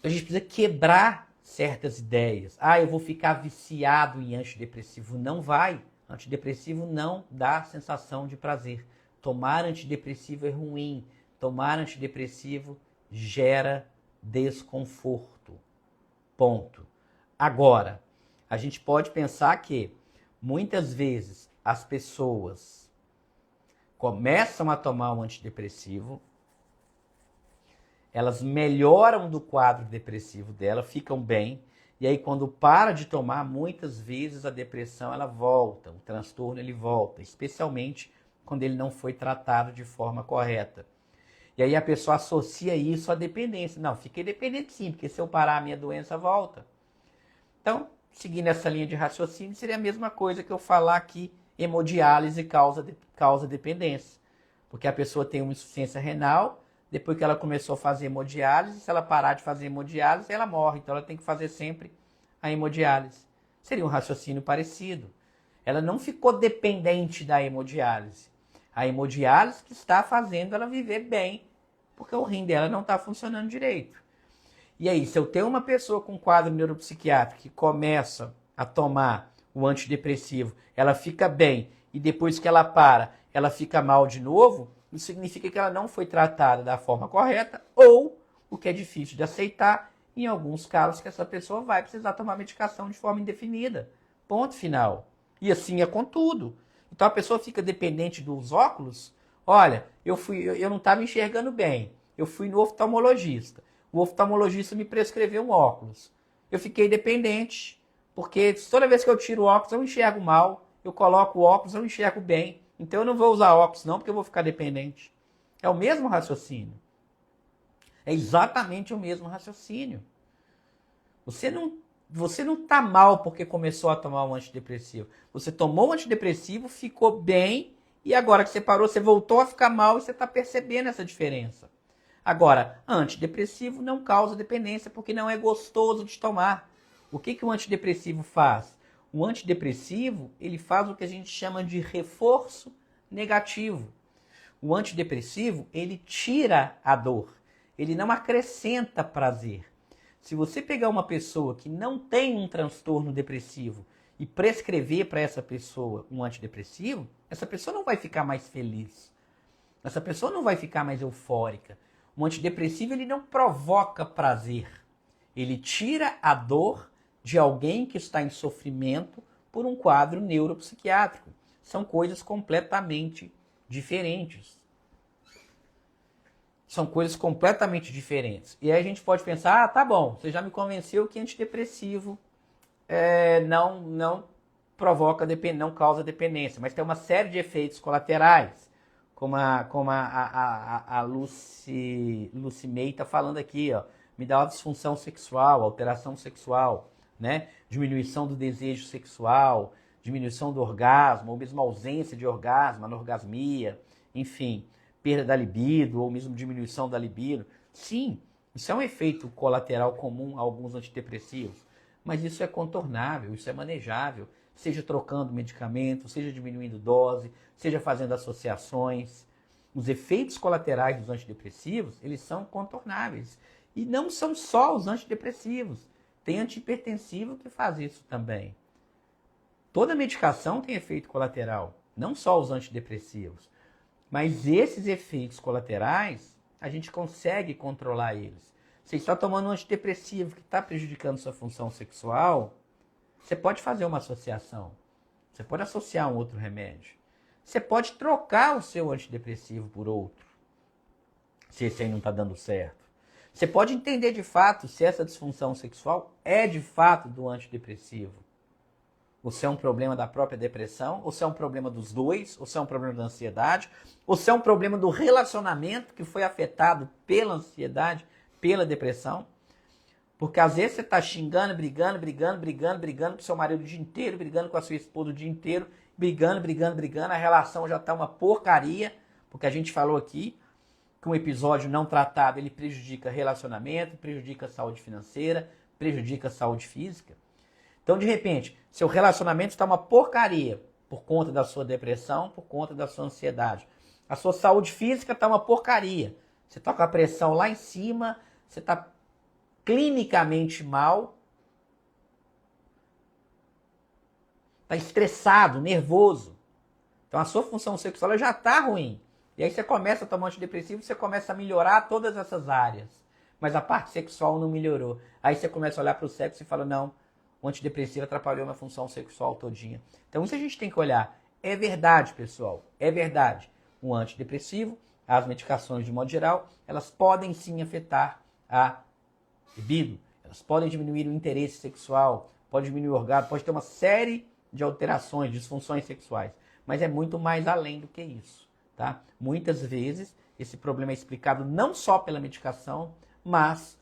[SPEAKER 1] A gente precisa quebrar certas ideias. Ah, eu vou ficar viciado em antidepressivo. Não vai. Antidepressivo não dá sensação de prazer. Tomar antidepressivo é ruim. Tomar antidepressivo gera desconforto. Ponto. Agora, a gente pode pensar que muitas vezes as pessoas começam a tomar um antidepressivo, elas melhoram do quadro depressivo dela, ficam bem, e aí quando para de tomar, muitas vezes a depressão ela volta, o transtorno ele volta, especialmente quando ele não foi tratado de forma correta. E aí a pessoa associa isso à dependência. Não, fiquei dependente sim, porque se eu parar a minha doença volta. Então, seguindo essa linha de raciocínio, seria a mesma coisa que eu falar que hemodiálise causa dependência. Porque a pessoa tem uma insuficiência renal, depois que ela começou a fazer hemodiálise, se ela parar de fazer hemodiálise, ela morre. Então ela tem que fazer sempre a hemodiálise. Seria um raciocínio parecido. Ela não ficou dependente da hemodiálise. A hemodiálise que está fazendo ela viver bem, porque o rim dela não está funcionando direito. E aí, se eu tenho uma pessoa com quadro neuropsiquiátrico que começa a tomar o antidepressivo, ela fica bem, e depois que ela para, ela fica mal de novo, isso significa que ela não foi tratada da forma correta, ou, o que é difícil de aceitar, em alguns casos que essa pessoa vai precisar tomar medicação de forma indefinida. Ponto final. E assim é com tudo. Então a pessoa fica dependente dos óculos. Olha, eu não estava enxergando bem. Eu fui no oftalmologista. O oftalmologista me prescreveu um óculos. Eu fiquei dependente, porque toda vez que eu tiro o óculos eu enxergo mal. Eu coloco o óculos, eu enxergo bem. Então eu não vou usar óculos não, porque eu vou ficar dependente. É o mesmo raciocínio. É exatamente o mesmo raciocínio. Você não está mal porque começou a tomar um antidepressivo. Você tomou um antidepressivo, ficou bem, e agora que você parou, você voltou a ficar mal e você está percebendo essa diferença. Agora, antidepressivo não causa dependência porque não é gostoso de tomar. O que o antidepressivo faz? O antidepressivo, ele faz o que a gente chama de reforço negativo. O antidepressivo, ele tira a dor. Ele não acrescenta prazer. Se você pegar uma pessoa que não tem um transtorno depressivo e prescrever para essa pessoa um antidepressivo, essa pessoa não vai ficar mais feliz. Essa pessoa não vai ficar mais eufórica. O antidepressivo ele não provoca prazer. Ele tira a dor de alguém que está em sofrimento por um quadro neuropsiquiátrico. São coisas completamente diferentes. São coisas completamente diferentes. E aí a gente pode pensar, tá bom, você já me convenceu que antidepressivo não provoca, não causa dependência, mas tem uma série de efeitos colaterais, como a Lucy May está falando aqui, ó, me dá uma disfunção sexual, alteração sexual, né? Diminuição do desejo sexual, diminuição do orgasmo, ou mesmo ausência de orgasmo, anorgasmia, enfim, perda da libido ou mesmo diminuição da libido. Sim, isso é um efeito colateral comum a alguns antidepressivos, mas isso é contornável, isso é manejável, seja trocando medicamento, seja diminuindo dose, seja fazendo associações. Os efeitos colaterais dos antidepressivos, eles são contornáveis. E não são só os antidepressivos. Tem antihipertensivo que faz isso também. Toda medicação tem efeito colateral, não só os antidepressivos. Mas esses efeitos colaterais, a gente consegue controlar eles. Você está tomando um antidepressivo que está prejudicando sua função sexual, você pode fazer uma associação. Você pode associar um outro remédio. Você pode trocar o seu antidepressivo por outro, se esse aí não está dando certo. Você pode entender de fato se essa disfunção sexual é de fato do antidepressivo. Ou se é um problema da própria depressão, ou se é um problema dos dois, ou se é um problema da ansiedade, ou se é um problema do relacionamento que foi afetado pela ansiedade, pela depressão. Porque às vezes você está xingando, brigando com seu marido o dia inteiro, brigando com a sua esposa o dia inteiro, brigando, a relação já está uma porcaria, porque a gente falou aqui que um episódio não tratado, ele prejudica relacionamento, prejudica a saúde financeira, prejudica a saúde física. Então, de repente, seu relacionamento está uma porcaria por conta da sua depressão, por conta da sua ansiedade. A sua saúde física está uma porcaria. Você está com a pressão lá em cima, você está clinicamente mal, está estressado, nervoso. Então, a sua função sexual já está ruim. E aí você começa a tomar antidepressivo, você começa a melhorar todas essas áreas. Mas a parte sexual não melhorou. Aí você começa a olhar para o sexo e fala, não, o antidepressivo atrapalhou minha função sexual todinha. Então isso a gente tem que olhar. É verdade, pessoal, é verdade. O antidepressivo, as medicações de modo geral, elas podem sim afetar a libido. Elas podem diminuir o interesse sexual, pode diminuir o orgasmo, pode ter uma série de alterações, disfunções sexuais. Mas é muito mais além do que isso. Tá? Muitas vezes esse problema é explicado não só pela medicação, mas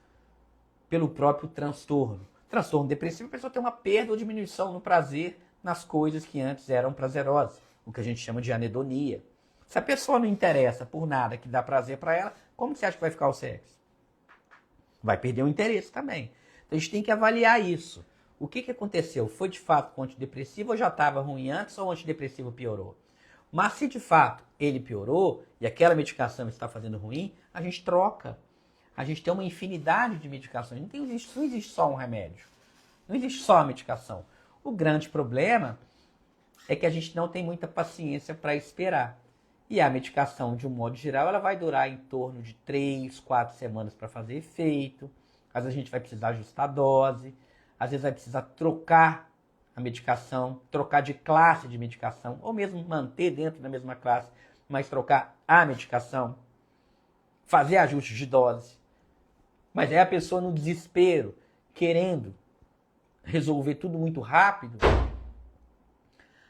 [SPEAKER 1] pelo próprio transtorno. Transtorno depressivo, a pessoa tem uma perda ou diminuição no prazer nas coisas que antes eram prazerosas, o que a gente chama de anedonia. Se a pessoa não interessa por nada que dá prazer para ela, como você acha que vai ficar o sexo? Vai perder o interesse também. Então a gente tem que avaliar isso. O que aconteceu? Foi de fato com o antidepressivo ou já estava ruim antes ou o antidepressivo piorou? Mas se de fato ele piorou e aquela medicação está fazendo ruim, a gente troca. A gente tem uma infinidade de medicações. Não existe só um remédio. Não existe só a medicação. O grande problema é que a gente não tem muita paciência para esperar. E a medicação, de um modo geral, ela vai durar em torno de 3, 4 semanas para fazer efeito. Às vezes a gente vai precisar ajustar a dose. Às vezes vai precisar trocar a medicação, trocar de classe de medicação, ou mesmo manter dentro da mesma classe, mas trocar a medicação, fazer ajustes de dose. Mas aí a pessoa no desespero, querendo resolver tudo muito rápido,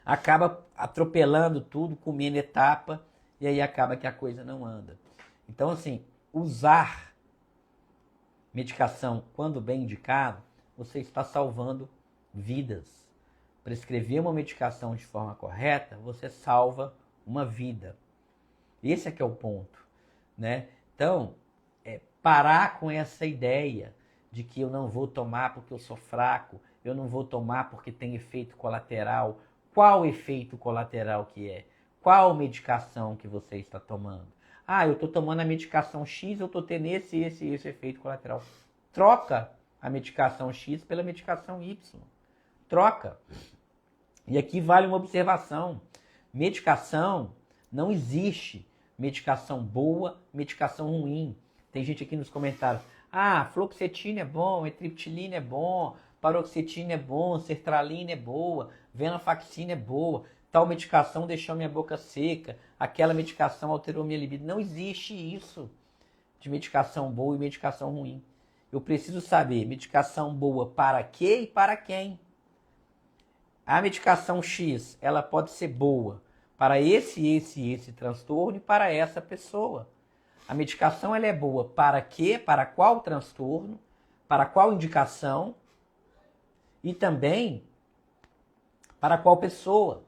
[SPEAKER 1] acaba atropelando tudo, comendo etapa, e aí acaba que a coisa não anda. Então, assim, usar medicação quando bem indicado, você está salvando vidas. Prescrever uma medicação de forma correta, você salva uma vida. Esse é que é o ponto, né? Então, parar com essa ideia de que eu não vou tomar porque eu sou fraco, eu não vou tomar porque tem efeito colateral. Qual efeito colateral que é? Qual medicação que você está tomando? Ah, eu estou tomando a medicação X, eu estou tendo esse efeito colateral. Troca a medicação X pela medicação Y. Troca. E aqui vale uma observação. Medicação, não existe medicação boa, medicação ruim. Tem gente aqui nos comentários, fluoxetina é bom, etriptilina é bom, paroxetina é bom, sertralina é boa, venlafaxina é boa, tal medicação deixou minha boca seca, aquela medicação alterou minha libido. Não existe isso de medicação boa e medicação ruim. Eu preciso saber medicação boa para quê e para quem. A medicação X, ela pode ser boa para esse transtorno e para essa pessoa. A medicação ela é boa para quê? Para qual transtorno? Para qual indicação? E também para qual pessoa?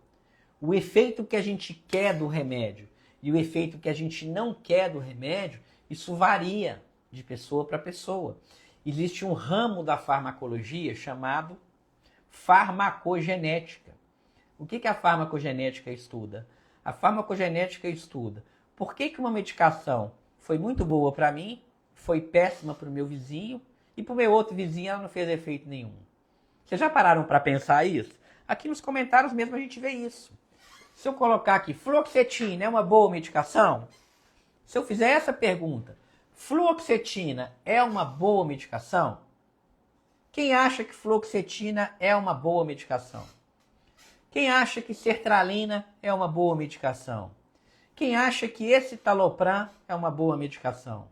[SPEAKER 1] O efeito que a gente quer do remédio e o efeito que a gente não quer do remédio, isso varia de pessoa para pessoa. Existe um ramo da farmacologia chamado farmacogenética. O que a farmacogenética estuda? A farmacogenética estuda por que uma medicação foi muito boa para mim, foi péssima para o meu vizinho, e para o meu outro vizinho ela não fez efeito nenhum. Vocês já pararam para pensar isso? Aqui nos comentários mesmo a gente vê isso. Se eu colocar aqui, fluoxetina é uma boa medicação? Se eu fizer essa pergunta, fluoxetina é uma boa medicação? Quem acha que fluoxetina é uma boa medicação? Quem acha que sertralina é uma boa medicação? Quem acha que escitalopram é uma boa medicação?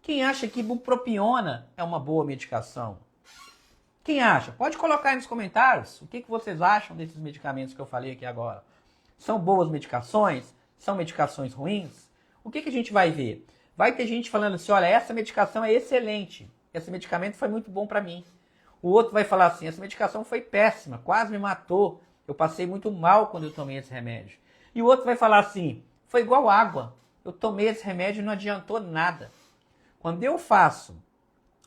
[SPEAKER 1] Quem acha que bupropiona é uma boa medicação? Quem acha? Pode colocar aí nos comentários o que vocês acham desses medicamentos que eu falei aqui agora. São boas medicações? São medicações ruins? O que a gente vai ver? Vai ter gente falando assim, olha, essa medicação é excelente, esse medicamento foi muito bom para mim. O outro vai falar assim, essa medicação foi péssima, quase me matou, eu passei muito mal quando eu tomei esse remédio. E o outro vai falar assim, foi igual água, eu tomei esse remédio e não adiantou nada. Quando eu faço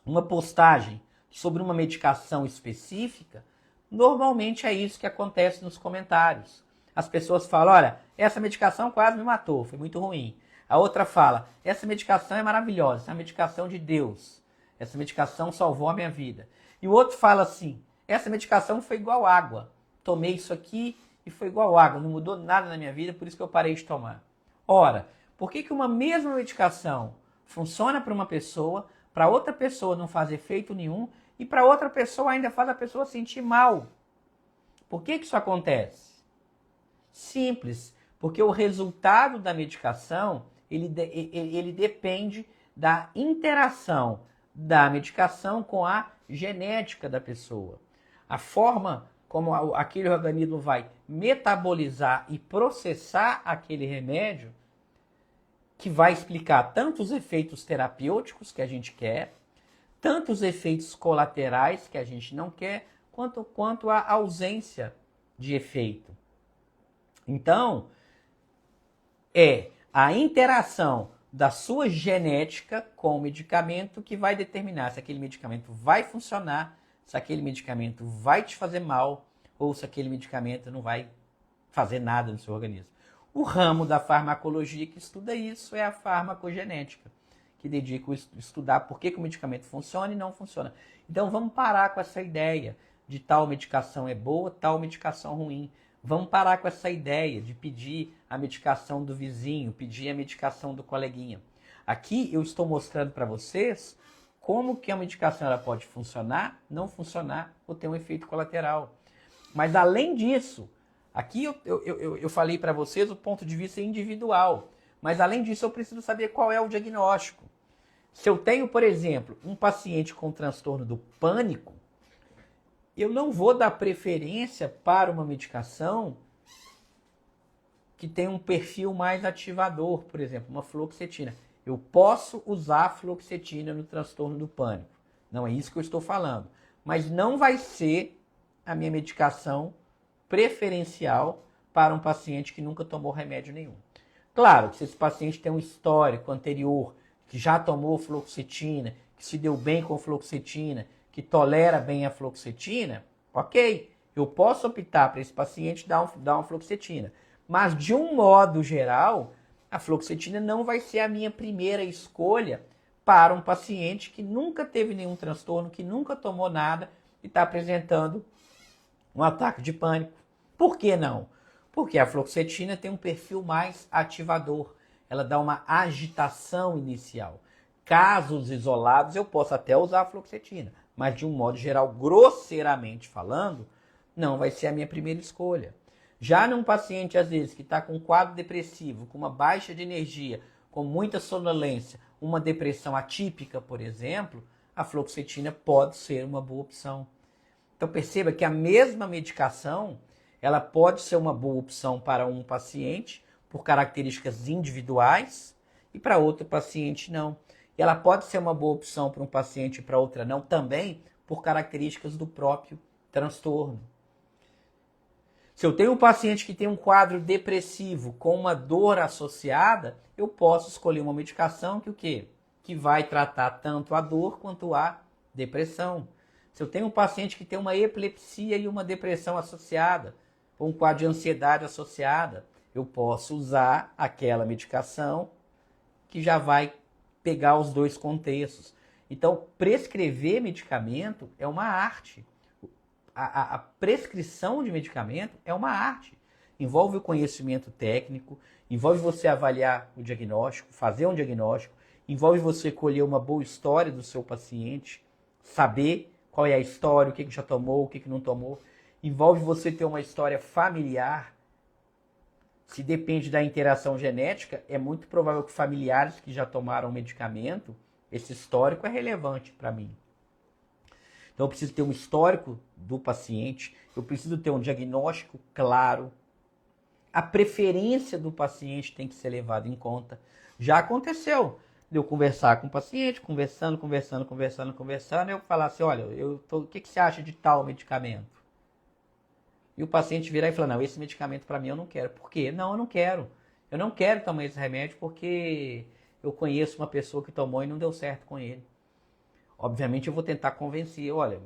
[SPEAKER 1] uma postagem sobre uma medicação específica, normalmente é isso que acontece nos comentários. As pessoas falam, olha, essa medicação quase me matou, foi muito ruim. A outra fala, essa medicação é maravilhosa, essa é a medicação de Deus. Essa medicação salvou a minha vida. E o outro fala assim, essa medicação foi igual água. Tomei isso aqui e foi igual água, não mudou nada na minha vida, por isso que eu parei de tomar. Ora, por que uma mesma medicação funciona para uma pessoa, para outra pessoa não faz efeito nenhum, e para outra pessoa ainda faz a pessoa sentir mal? Por que isso acontece? Simples, porque o resultado da medicação, ele depende da interação da medicação com a genética da pessoa. A forma como aquele organismo vai metabolizar e processar aquele remédio, que vai explicar tanto os efeitos terapêuticos que a gente quer, tanto os efeitos colaterais que a gente não quer, quanto a ausência de efeito. Então, é a interação da sua genética com o medicamento que vai determinar se aquele medicamento vai funcionar, se aquele medicamento vai te fazer mal ou se aquele medicamento não vai fazer nada no seu organismo. O ramo da farmacologia que estuda isso é a farmacogenética, que dedica a estudar por que o medicamento funciona e não funciona. Então vamos parar com essa ideia de tal medicação é boa, tal medicação ruim. Vamos parar com essa ideia de pedir a medicação do vizinho, pedir a medicação do coleguinha. Aqui eu estou mostrando para vocês como que a medicação ela pode funcionar, não funcionar ou ter um efeito colateral. Mas além disso, aqui eu falei para vocês o ponto de vista individual. Mas além disso eu preciso saber qual é o diagnóstico. Se eu tenho, por exemplo, um paciente com transtorno do pânico, eu não vou dar preferência para uma medicação que tem um perfil mais ativador, por exemplo, uma fluoxetina. Eu posso usar a fluoxetina no transtorno do pânico. Não é isso que eu estou falando. Mas não vai ser a minha medicação preferencial para um paciente que nunca tomou remédio nenhum. Claro que se esse paciente tem um histórico anterior, que já tomou fluoxetina, que se deu bem com fluoxetina, que tolera bem a fluoxetina, ok, eu posso optar para esse paciente dar uma fluoxetina. Mas, de um modo geral, a fluoxetina não vai ser a minha primeira escolha para um paciente que nunca teve nenhum transtorno, que nunca tomou nada e está apresentando um ataque de pânico. Por que não? Porque a fluoxetina tem um perfil mais ativador. Ela dá uma agitação inicial. Casos isolados, eu posso até usar a fluoxetina. Mas, de um modo geral, grosseiramente falando, não vai ser a minha primeira escolha. Já num paciente, às vezes, que está com um quadro depressivo, com uma baixa de energia, com muita sonolência, uma depressão atípica, por exemplo, a fluoxetina pode ser uma boa opção. Então, perceba que a mesma medicação, ela pode ser uma boa opção para um paciente, por características individuais, e para outro paciente não. E ela pode ser uma boa opção para um paciente e para outra não, também por características do próprio transtorno. Se eu tenho um paciente que tem um quadro depressivo com uma dor associada, eu posso escolher uma medicação que o quê? Que vai tratar tanto a dor quanto a depressão. Se eu tenho um paciente que tem uma epilepsia e uma depressão associada, ou um quadro de ansiedade associada, eu posso usar aquela medicação que já vai pegar os dois contextos. Então, prescrever medicamento é uma arte. A prescrição de medicamento é uma arte. Envolve o conhecimento técnico, envolve você avaliar o diagnóstico, fazer um diagnóstico, envolve você colher uma boa história do seu paciente, saber qual é a história, o que já tomou, o que não tomou. Envolve você ter uma história familiar. Se depende da interação genética, é muito provável que familiares que já tomaram medicamento, esse histórico é relevante para mim. Então eu preciso ter um histórico do paciente, eu preciso ter um diagnóstico claro. A preferência do paciente tem que ser levada em conta. Já aconteceu de eu conversar com o paciente, conversando, eu falar assim, olha, o que você acha de tal medicamento? E o paciente virar e falar, não, esse medicamento para mim eu não quero. Por quê? Não, eu não quero. Eu não quero tomar esse remédio porque eu conheço uma pessoa que tomou e não deu certo com ele. Obviamente eu vou tentar convencer, olha,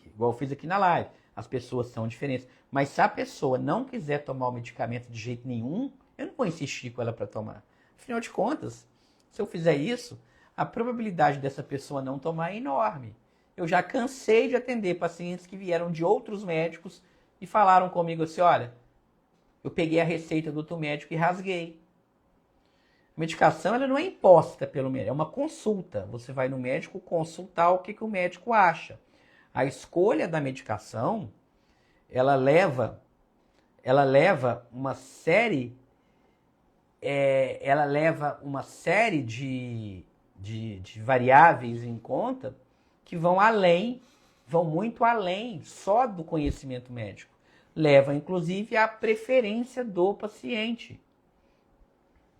[SPEAKER 1] igual eu fiz aqui na live, as pessoas são diferentes. Mas se a pessoa não quiser tomar o medicamento de jeito nenhum, eu não vou insistir com ela para tomar. Afinal de contas, se eu fizer isso, a probabilidade dessa pessoa não tomar é enorme. Eu já cansei de atender pacientes que vieram de outros médicos e falaram comigo assim, olha, eu peguei a receita do outro médico e rasguei. A medicação ela não é imposta pelo médico, é uma consulta. Você vai no médico consultar o que o médico acha. A escolha da medicação, ela leva uma série, de variáveis em conta que vão muito além só do conhecimento médico. Leva, inclusive, à preferência do paciente,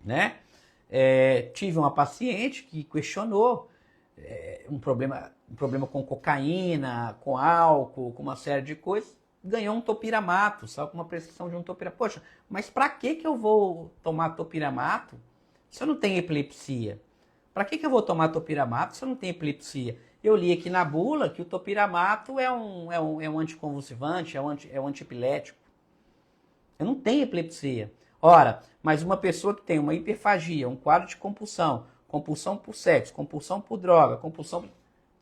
[SPEAKER 1] né? Tive uma paciente que questionou um problema com cocaína, com álcool, com uma série de coisas, ganhou um topiramato, só com uma prescrição de um topiramato. Poxa, mas para que eu vou tomar topiramato se eu não tenho epilepsia? Para que eu vou tomar topiramato se eu não tenho epilepsia? Eu li aqui na bula que o topiramato é um anticonvulsivante, é um antiepilético. Eu não tenho epilepsia. Ora, mas uma pessoa que tem uma hiperfagia, um quadro de compulsão, compulsão por sexo, compulsão por droga,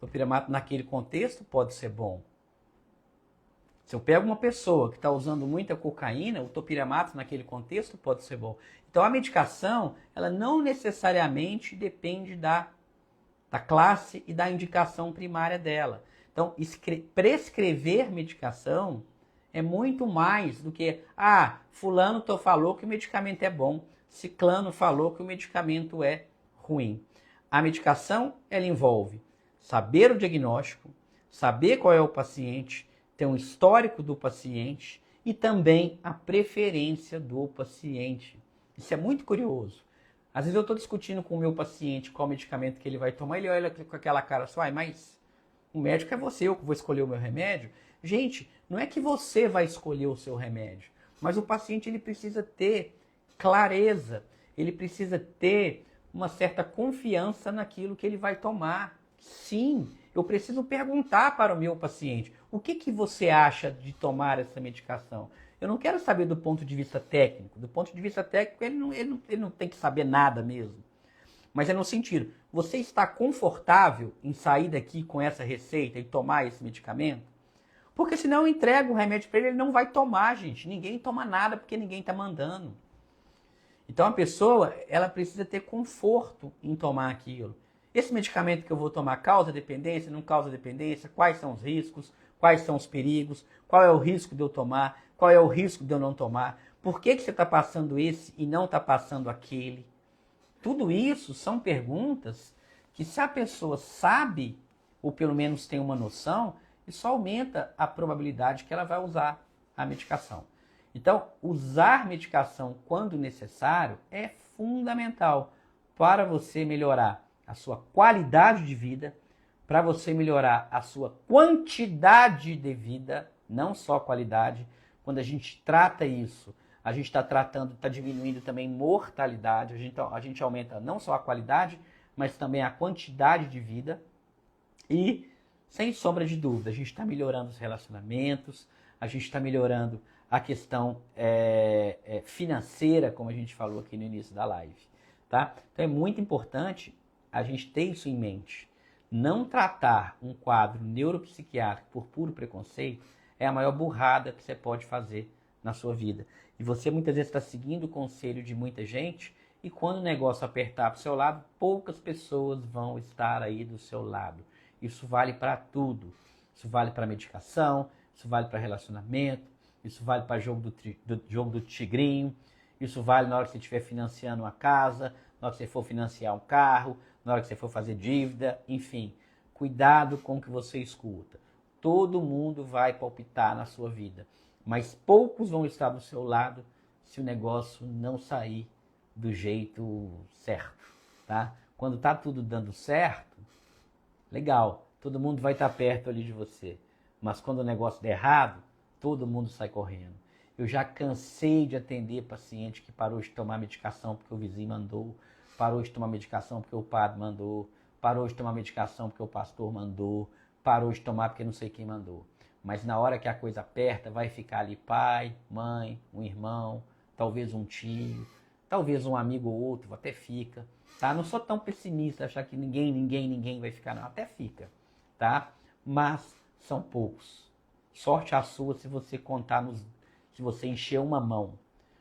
[SPEAKER 1] topiramato naquele contexto pode ser bom. Se eu pego uma pessoa que está usando muita cocaína, o topiramato naquele contexto pode ser bom. Então a medicação, ela não necessariamente depende da classe e da indicação primária dela. Então, prescrever medicação é muito mais do que, fulano falou que o medicamento é bom, ciclano falou que o medicamento é ruim. A medicação, ela envolve saber o diagnóstico, saber qual é o paciente, ter um histórico do paciente e também a preferência do paciente. Isso é muito curioso. Às vezes eu estou discutindo com o meu paciente qual medicamento que ele vai tomar, ele olha com aquela cara assim, mas o médico é você, eu que vou escolher o meu remédio. Gente, não é que você vai escolher o seu remédio, mas o paciente ele precisa ter clareza, ele precisa ter uma certa confiança naquilo que ele vai tomar. Sim, eu preciso perguntar para o meu paciente, o que você acha de tomar essa medicação? Eu não quero saber do ponto de vista técnico. Do ponto de vista técnico, ele não tem que saber nada mesmo. Mas é no sentido, você está confortável em sair daqui com essa receita e tomar esse medicamento? Porque senão eu entrego o remédio para ele, ele não vai tomar, gente. Ninguém toma nada porque ninguém está mandando. Então a pessoa, ela precisa ter conforto em tomar aquilo. Esse medicamento que eu vou tomar causa dependência, não causa dependência? Quais são os riscos? Quais são os perigos? Qual é o risco de eu tomar? Qual é o risco de eu não tomar? Por que você está passando esse e não está passando aquele? Tudo isso são perguntas que se a pessoa sabe, ou pelo menos tem uma noção, isso aumenta a probabilidade que ela vai usar a medicação. Então, usar medicação quando necessário é fundamental para você melhorar a sua qualidade de vida, para você melhorar a sua quantidade de vida, não só qualidade, Quando a gente trata isso, a gente está tratando, está diminuindo também mortalidade, a gente aumenta não só a qualidade, mas também a quantidade de vida. E, sem sombra de dúvida, a gente está melhorando os relacionamentos, a gente está melhorando a questão financeira, como a gente falou aqui no início da live. Tá? Então é muito importante a gente ter isso em mente. Não tratar um quadro neuropsiquiátrico por puro preconceito é a maior burrada que você pode fazer na sua vida. E você muitas vezes está seguindo o conselho de muita gente e quando o negócio apertar para o seu lado, poucas pessoas vão estar aí do seu lado. Isso vale para tudo. Isso vale para medicação, isso vale para relacionamento, isso vale para jogo do tigrinho, isso vale na hora que você estiver financiando uma casa, na hora que você for financiar um carro, na hora que você for fazer dívida, enfim. Cuidado com o que você escuta. Todo mundo vai palpitar na sua vida, mas poucos vão estar do seu lado se o negócio não sair do jeito certo, tá? Quando tá tudo dando certo, legal, todo mundo vai estar perto ali de você. Mas quando o negócio der errado, todo mundo sai correndo. Eu já cansei de atender paciente que parou de tomar medicação porque o vizinho mandou, parou de tomar medicação porque o padre mandou, parou de tomar medicação porque o pastor mandou, parou de tomar porque não sei quem mandou. Mas na hora que a coisa aperta, vai ficar ali pai, mãe, um irmão, talvez um tio, talvez um amigo ou outro, até fica. Tá? Não sou tão pessimista, achar que ninguém vai ficar, não. Até fica, tá? Mas são poucos. Sorte a sua se você contar se você encher uma mão.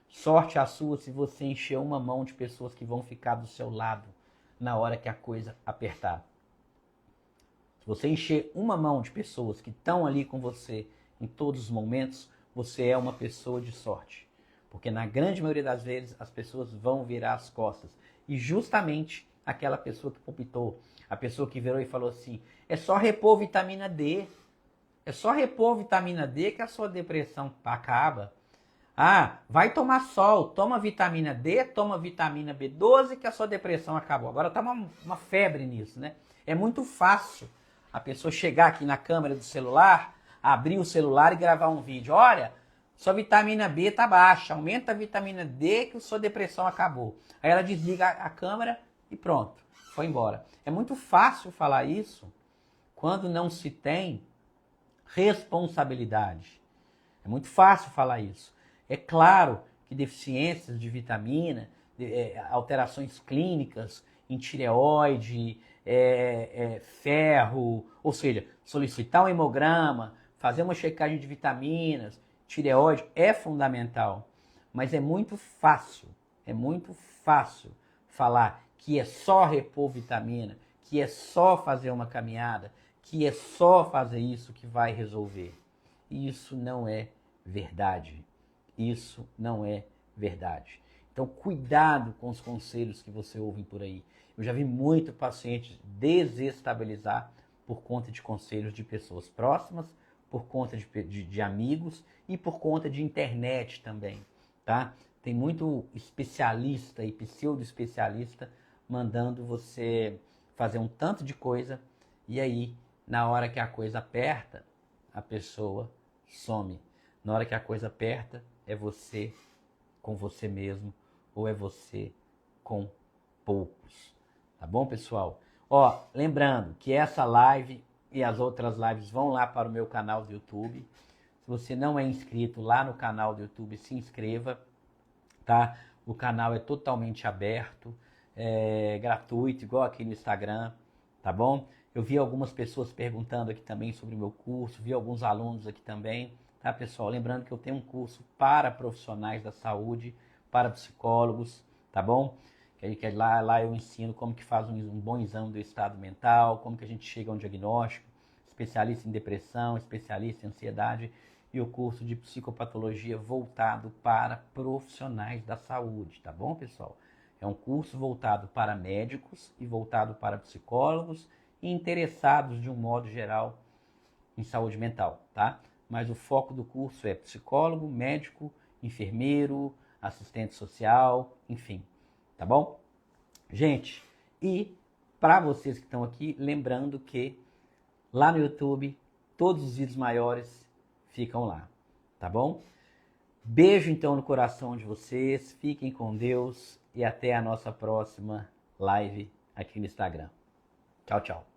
[SPEAKER 1] Sorte a sua se você encher uma mão de pessoas que vão ficar do seu lado na hora que a coisa apertar. Se você encher uma mão de pessoas que estão ali com você em todos os momentos, você é uma pessoa de sorte. Porque na grande maioria das vezes as pessoas vão virar as costas. E justamente aquela pessoa que palpitou, a pessoa que virou e falou assim, é só repor vitamina D. É só repor vitamina D que a sua depressão acaba. Ah, vai tomar sol, toma vitamina D, toma vitamina B12 que a sua depressão acabou. Agora tá uma febre nisso, né? É muito fácil a pessoa chegar aqui na câmera do celular, abrir o celular e gravar um vídeo. Olha, sua vitamina B tá baixa, aumenta a vitamina D que a sua depressão acabou. Aí ela desliga a câmera e pronto, foi embora. É muito fácil falar isso quando não se tem responsabilidade. É muito fácil falar isso. É claro que deficiências de vitamina, alterações clínicas em tireoide, ferro, ou seja, solicitar um hemograma, fazer uma checagem de vitaminas, tireoide é fundamental. Mas é muito fácil falar que é só repor vitamina, que é só fazer uma caminhada, que é só fazer isso que vai resolver. Isso não é verdade. Isso não é verdade. Então, cuidado com os conselhos que você ouve por aí. Eu já vi muito paciente desestabilizar por conta de conselhos de pessoas próximas, por conta de amigos e por conta de internet também, tá? Tem muito especialista e pseudo-especialista mandando você fazer um tanto de coisa e aí, na hora que a coisa aperta, a pessoa some. Na hora que a coisa aperta, é você com você mesmo ou é você com poucos. Tá bom, pessoal? Ó, lembrando que essa live e as outras lives vão lá para o meu canal do YouTube. Se você não é inscrito lá no canal do YouTube, se inscreva, tá? O canal é totalmente aberto, é gratuito, igual aqui no Instagram, tá bom? Eu vi algumas pessoas perguntando aqui também sobre o meu curso, vi alguns alunos aqui também, tá, pessoal? Lembrando que eu tenho um curso para profissionais da saúde, para psicólogos, tá bom? Que lá eu ensino como que faz um bom exame do estado mental, como que a gente chega a um diagnóstico, especialista em depressão, especialista em ansiedade e o curso de psicopatologia voltado para profissionais da saúde, tá bom, pessoal? É um curso voltado para médicos e voltado para psicólogos e interessados de um modo geral em saúde mental, tá? Mas o foco do curso é psicólogo, médico, enfermeiro, assistente social, enfim, tá bom? Gente, e para vocês que estão aqui, lembrando que lá no YouTube, todos os vídeos maiores ficam lá, tá bom? Beijo então no coração de vocês, fiquem com Deus e até a nossa próxima live aqui no Instagram. Tchau, tchau.